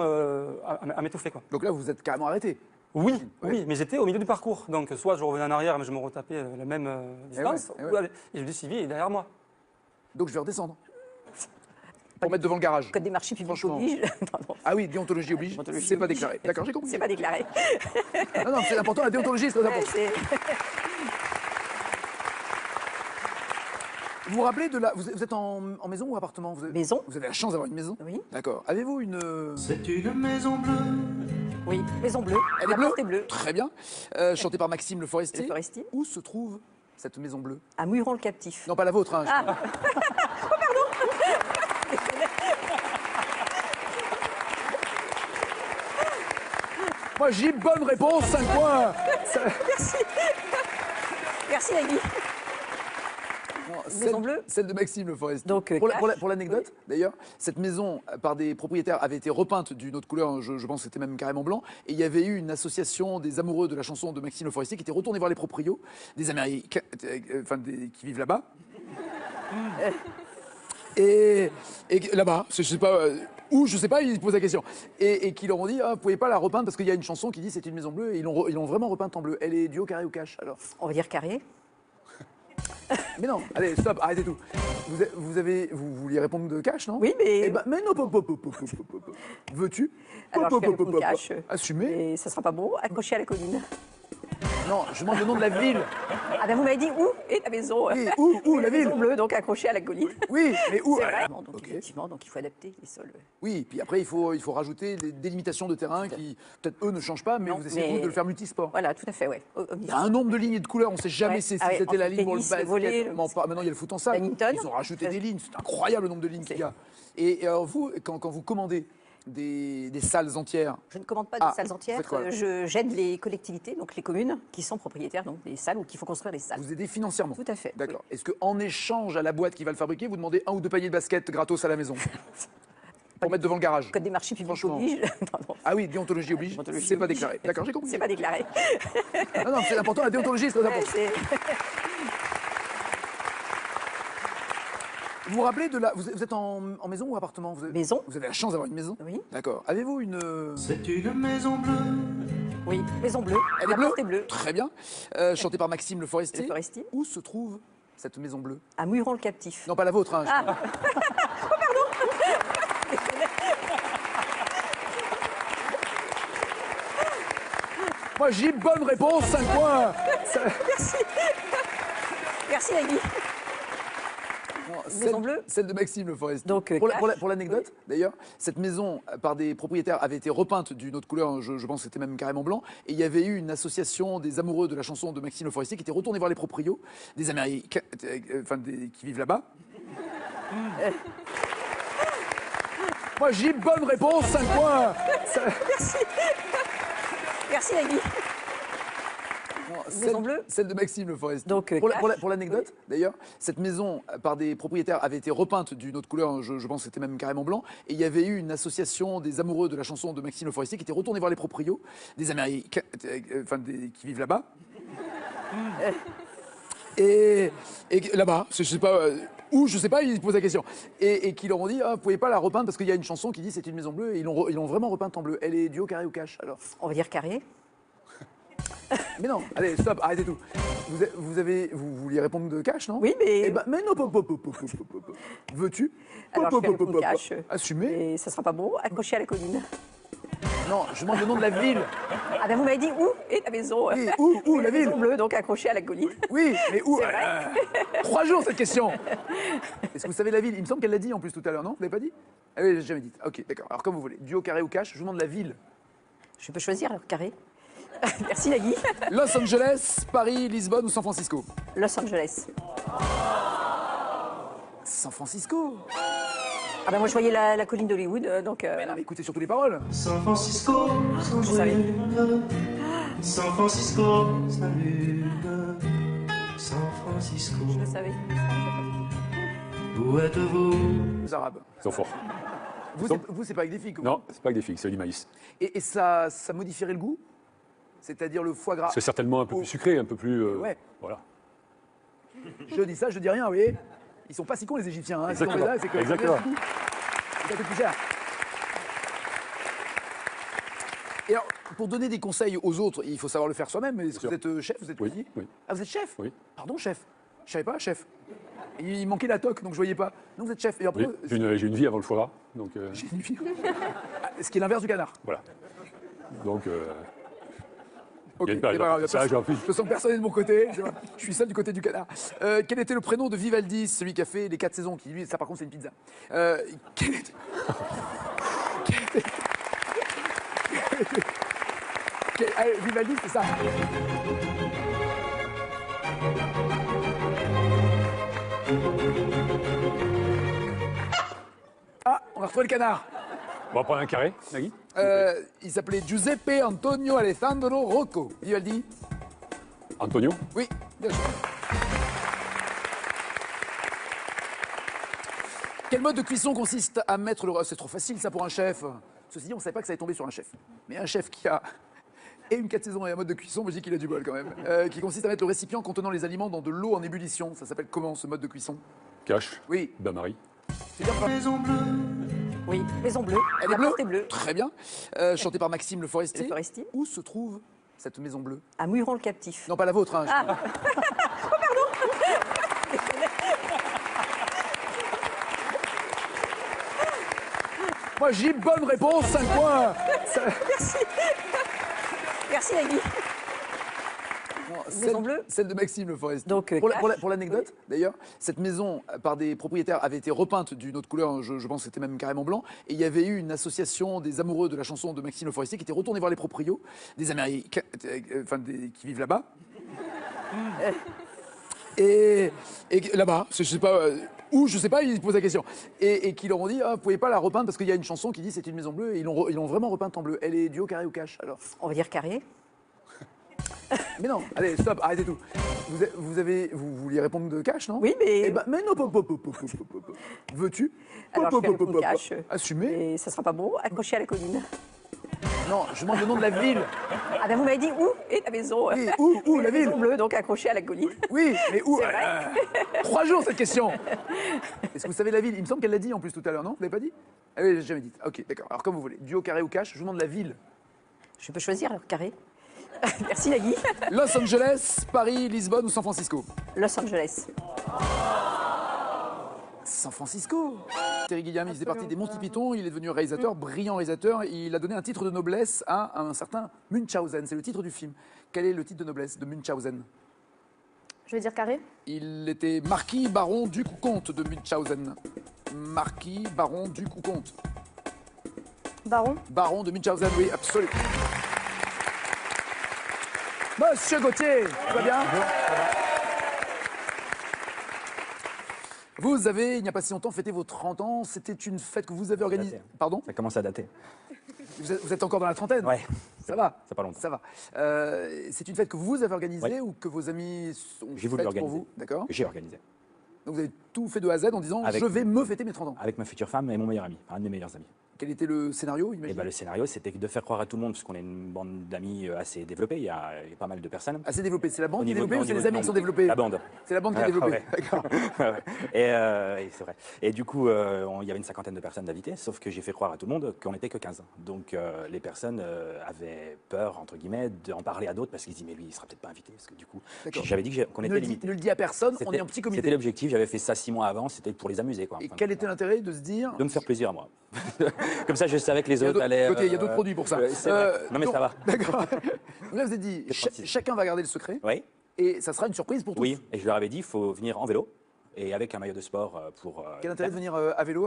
à m'étouffer, quoi. Donc là, vous êtes carrément arrêté. Oui, oui, mais j'étais au milieu du parcours. Donc, soit je revenais en arrière, mais je me retapais la même distance, et je dis Sylvie est derrière moi. Donc je vais redescendre. Pour mettre devant le garage. Code des marchés publics oblige. Ah oui, déontologie oblige. C'est pas déclaré. D'accord, j'ai compris. C'est pas déclaré. Non, c'est important, la déontologie, c'est très important. Vous vous rappelez de la... Vous êtes en maison ou appartement? Maison. Vous avez la chance d'avoir une maison? Oui. D'accord. Avez-vous une... C'est une maison bleue. Oui, maison bleue. Elle est La bleue. porte est bleue. Très bien. Chantée par Maxime Le Forestier. Le Forestier. Où se trouve cette maison bleue? À Muiron-le-Captif. Non, pas la vôtre. Hein, Ah. Oh, pardon. Moi, j'ai bonne réponse, 5 points. Merci. Merci, Nagui. Maison bleue. Celle de Maxime Le Forestier. Donc, pour l'anecdote, d'ailleurs, cette maison, par des propriétaires, avait été repeinte d'une autre couleur, je pense que c'était même carrément blanc, et il y avait eu une association des amoureux de la chanson de Maxime Le Forestier qui était retournée voir les proprios, des Américains, qui vivent là-bas. Et là-bas, je sais pas où, je sais pas, ils se posent la question. Et qui leur ont dit, vous pouvez pas la repeindre parce qu'il y a une chanson qui dit c'est une maison bleue, et ils l'ont vraiment repeinte en bleu. Elle est duo, carré ou cash, alors? On va dire carré. Mais non, allez, stop, arrêtez tout. Vous vouliez répondre de cash, non? Oui, mais... Eh ben, mais non, veux-tu? Alors, je vais répondre cash. Assumer. Et ça sera pas bon, accroché à la colline. Non, je demande le nom de la ville. Ah ben vous m'avez dit où est ta maison? Oui, où la ville? Maison bleue, donc accrochée à la colline. Oui, mais où? C'est vrai. Donc effectivement, donc il faut adapter les sols. Oui, puis après il faut rajouter des délimitations de terrain qui peut-être eux ne changent pas, mais vous essayez de le faire multisport. Voilà, tout à fait, ouais. Il y a un nombre de lignes et de couleurs, on ne sait jamais si c'était la ligne pour le basket. Maintenant il y a le foot en salle. Ils ont rajouté des lignes, c'est incroyable le nombre de lignes qu'il y a. Et alors vous, quand vous commandez des salles entières. Je ne commande pas de salles entières. J'aide les collectivités, donc les communes, qui sont propriétaires donc, des salles ou qui faut construire des salles. Vous aidez financièrement? Tout à fait. D'accord. Oui. Est-ce qu'en échange à la boîte qui va le fabriquer, vous demandez 1 ou 2 paniers de basket gratos à la maison pour mettre devant le garage? Code des marchés publics oblige. Ah oui, déontologie oblige. C'est pas déclaré. D'accord, j'ai compris. C'est pas déclaré. Non, c'est important, la déontologie, c'est très important. Vous vous rappelez de la... Vous êtes en maison ou appartement? Maison. Vous avez la chance d'avoir une maison? Oui. D'accord. Avez-vous une... C'est une maison bleue. Oui, maison bleue. Elle La est bleue. porte est bleue. Très bien. Chantée par Maxime Le Forestier. Le Forestier. Où se trouve cette maison bleue? À Muiron-le-Captif. Non, pas la vôtre. Hein, ah. Oh, pardon. Moi, j'ai bonne réponse, 5 points. Merci. Merci, Nagui. Maison bleue. Celle de Maxime Le Forestier. Donc, pour l'anecdote, d'ailleurs, cette maison, par des propriétaires, avait été repeinte d'une autre couleur, je pense que c'était même carrément blanc, et il y avait eu une association des amoureux de la chanson de Maxime Le Forestier qui était retournée voir les proprios, des Américains, qui vivent là-bas. Moi, j'ai bonne réponse, 5 points. Merci. Merci, Nagui. Maison bleue. Celle de Maxime Le Forestier. Donc, pour l'anecdote, d'ailleurs, cette maison, par des propriétaires, avait été repeinte d'une autre couleur, je pense que c'était même carrément blanc, et il y avait eu une association des amoureux de la chanson de Maxime Le Forestier qui était retournée voir les proprios, des Américains, qui vivent là-bas. Et là-bas, je sais pas où, je sais pas, ils se posent la question. Et qui leur ont dit, vous pouvez pas la repeindre parce qu'il y a une chanson qui dit c'est une maison bleue, et ils l'ont vraiment repeinte en bleu. Elle est duo, carré ou cash, alors? On va dire carré. Mais non, allez, stop, arrêtez tout. Vous vouliez répondre de cash, non? Oui, mais... Eh ben, mais non, veux-tu? Alors, je vais répondre cash. Assumer. Et ça sera pas bon, accroché à la colline. Non, je demande le nom de la ville. Ah ben vous m'avez dit où est ta maison? Oui, où la ville? Maison bleue, donc accrochée à la colline. Oui, mais où? C'est vrai. 3 jours cette question. Est-ce que vous savez la ville? Il me semble qu'elle l'a dit en plus tout à l'heure, non? Vous l'avez pas dit? Ah oui, j'ai jamais dit. Ok, d'accord. Alors comme vous voulez, duo, carré ou cash, je vous demande la ville. Je peux choisir alors carré. Merci Nagui. Los Angeles, Paris, Lisbonne ou San Francisco? Los Angeles. San Francisco? Ah ben moi je voyais la colline d'Hollywood, donc... Mais non, mais écoutez surtout les paroles. San Francisco, sans lune. San Francisco, sans lune. San Francisco. Je le savais. poète vaut. Les Arabes. Ils sont forts. Vous, c'est pas avec des figues. Non, c'est pas avec des figues, c'est du maïs. Et ça modifierait le goût? C'est-à-dire le foie gras. C'est certainement un peu plus sucré, un peu plus. Ouais. Voilà. Je dis ça, je dis rien, vous voyez. Ils sont pas si cons les Égyptiens. Hein. Exactement. C'est que Exactement. ça coûte plus cher. Et alors, pour donner des conseils aux autres, il faut savoir le faire soi-même. Est-ce que vous êtes chef, vous êtes cuisinier? Oui. Ah, vous êtes chef? Oui. Pardon, chef? Je savais pas, chef. Il manquait la toque, donc je voyais pas. Donc vous êtes chef. Et après, Oui, j'ai une vie avant le foie gras. Donc, j'ai une vie. Ce qui est l'inverse du canard. Voilà. Donc, Ok, il y a une page, c'est pas grave, ça, j'en prie. je sens personne n'est de mon côté. Je suis seul du côté du canard. Quel était le prénom de Vivaldi, celui qui a fait les 4 saisons, qui lui, ça par contre c'est une pizza. Quel était... Allez, Vivaldi, c'est ça. Ah, on a retrouvé le canard. On va prendre un carré, Nagui. Il s'appelait Giuseppe Antonio Alessandro Rocco. Vivaldi. Antonio. Oui, bien sûr. Quel mode de cuisson consiste à mettre le... C'est trop facile ça pour un chef. Ceci dit, on ne savait pas que ça allait tomber sur un chef. Mais un chef qui a et une 4 saisons et un mode de cuisson, moi je dis qu'il a du bol quand même. Qui consiste à mettre le récipient contenant les aliments dans de l'eau en ébullition. Ça s'appelle comment ce mode de cuisson? Cache. Oui. Bain-Marie. C'est bien. Maison bleue. Oui, Maison Bleue. Elle est La bleue. porte est bleue. Très bien. Chantée par Maxime Le Forestier. Le Forestier. Où se trouve cette maison bleue? À Muiron-le-Captif. Non, pas la vôtre. Hein, Ah. Moi, j'ai bonne réponse, 5 points. Merci. Merci, Nagui. Maison bleue. Celle de Maxime Le Forestier. Donc, pour l'anecdote, d'ailleurs, cette maison, par des propriétaires, avait été repeinte d'une autre couleur, je pense que c'était même carrément blanc, et il y avait eu une association des amoureux de la chanson de Maxime Le Forestier qui était retournée voir les proprios, des Américains, qui vivent là-bas. Et là-bas, je sais pas où, je sais pas, ils se posent la question. Et qui leur ont dit, ah, vous pouvez pas la repeindre parce qu'il y a une chanson qui dit c'est une maison bleue, et ils l'ont vraiment repeinte en bleu. Elle est duo, carré ou cash alors? On va dire carré. Mais non, allez, stop, arrêtez tout. Vous vouliez répondre de cash, non? Oui, mais... Eh ben, mais non, veux-tu? Alors, je vais répondre cash. Assumer. Et ça sera pas bon, accroché à la colline. Non, je demande le nom de la ville. Ah ben vous m'avez dit où est la maison? Oui, où la ville? Maison bleue, donc accrochée à la colline. Oui, mais où? C'est vrai. 3 jours cette question. Est-ce que vous savez la ville? Il me semble qu'elle l'a dit en plus tout à l'heure, non? Vous l'avez pas dit? Ah oui, j'ai jamais dit. Ok, d'accord. Alors comme vous voulez. Duo, carré ou cash, je vous demande la ville. Je peux choisir alors carré. Merci Nagui. Los Angeles, Paris, Lisbonne ou San Francisco? Los Angeles. San Francisco. Terry Gilliam, il faisait partie des Monty Python, il est devenu réalisateur, brillant réalisateur. Il a donné un titre de noblesse à un certain Munchausen, c'est le titre du film. Quel est le titre de noblesse de Munchausen? Je vais dire carré. Il était marquis, baron, duc ou comte de Munchausen. Marquis, baron, duc ou comte? Baron. Baron de Munchausen, oui, absolument. Monsieur Gauthier, tout va bien? Vous avez, il n'y a pas si longtemps, fêté vos 30 ans. C'était une fête que vous avez organisée. Pardon? Ça commence à dater. Vous êtes encore dans la trentaine? Ouais. Ça va? Ça pas longtemps. Ça va. C'est une fête que vous avez organisée ou que vos amis ont J'ai voulu faite organiser. pour vous? D'accord. J'ai organisé. Donc vous avez tout fait de A à Z en disant Avec- je vais me fêter mes 30 ans. Avec ma future femme et mon meilleur ami, enfin, un de mes meilleurs amis. Quel était le scénario, Et imaginez? le scénario, c'était de faire croire à tout le monde, parce qu'on est une bande d'amis assez développée, il y a pas mal de personnes. Assez développé. C'est la bande Au qui est niveau- développée ou au c'est niveau les amis du qui sont nombre. développés? La bande. C'est la bande qui est développée. Ouais. D'accord. Ouais. Et c'est vrai. Et du coup, il y avait une 50aine de personnes d'invités, sauf que j'ai fait croire à tout le monde qu'on n'était que 15. Donc les personnes avaient peur, entre guillemets, d'en parler à d'autres, parce qu'ils disaient, mais lui, il sera peut-être pas invité. Parce que du coup, D'accord. j'avais dit qu'on était limité. Ne le dis à personne, on C'était- est en petit comité. C'était l'objectif, j'avais fait ça 6 mois avant, c'était pour les amuser. Quoi, Et quel était l'intérêt de se dire... de me faire plaisir à moi. Comme ça, je savais que les Il y a autres d'autres- allaient. Gauthier, il y a d'autres produits pour ça. C'est vrai. Non, mais donc- ça va. D'accord. Donc là, vous avez dit, chacun va garder le secret. Oui. Et ça sera une surprise pour tous. Oui, et je leur avais dit, il faut venir en vélo et avec un maillot de sport pour. Quel intérêt de venir à vélo?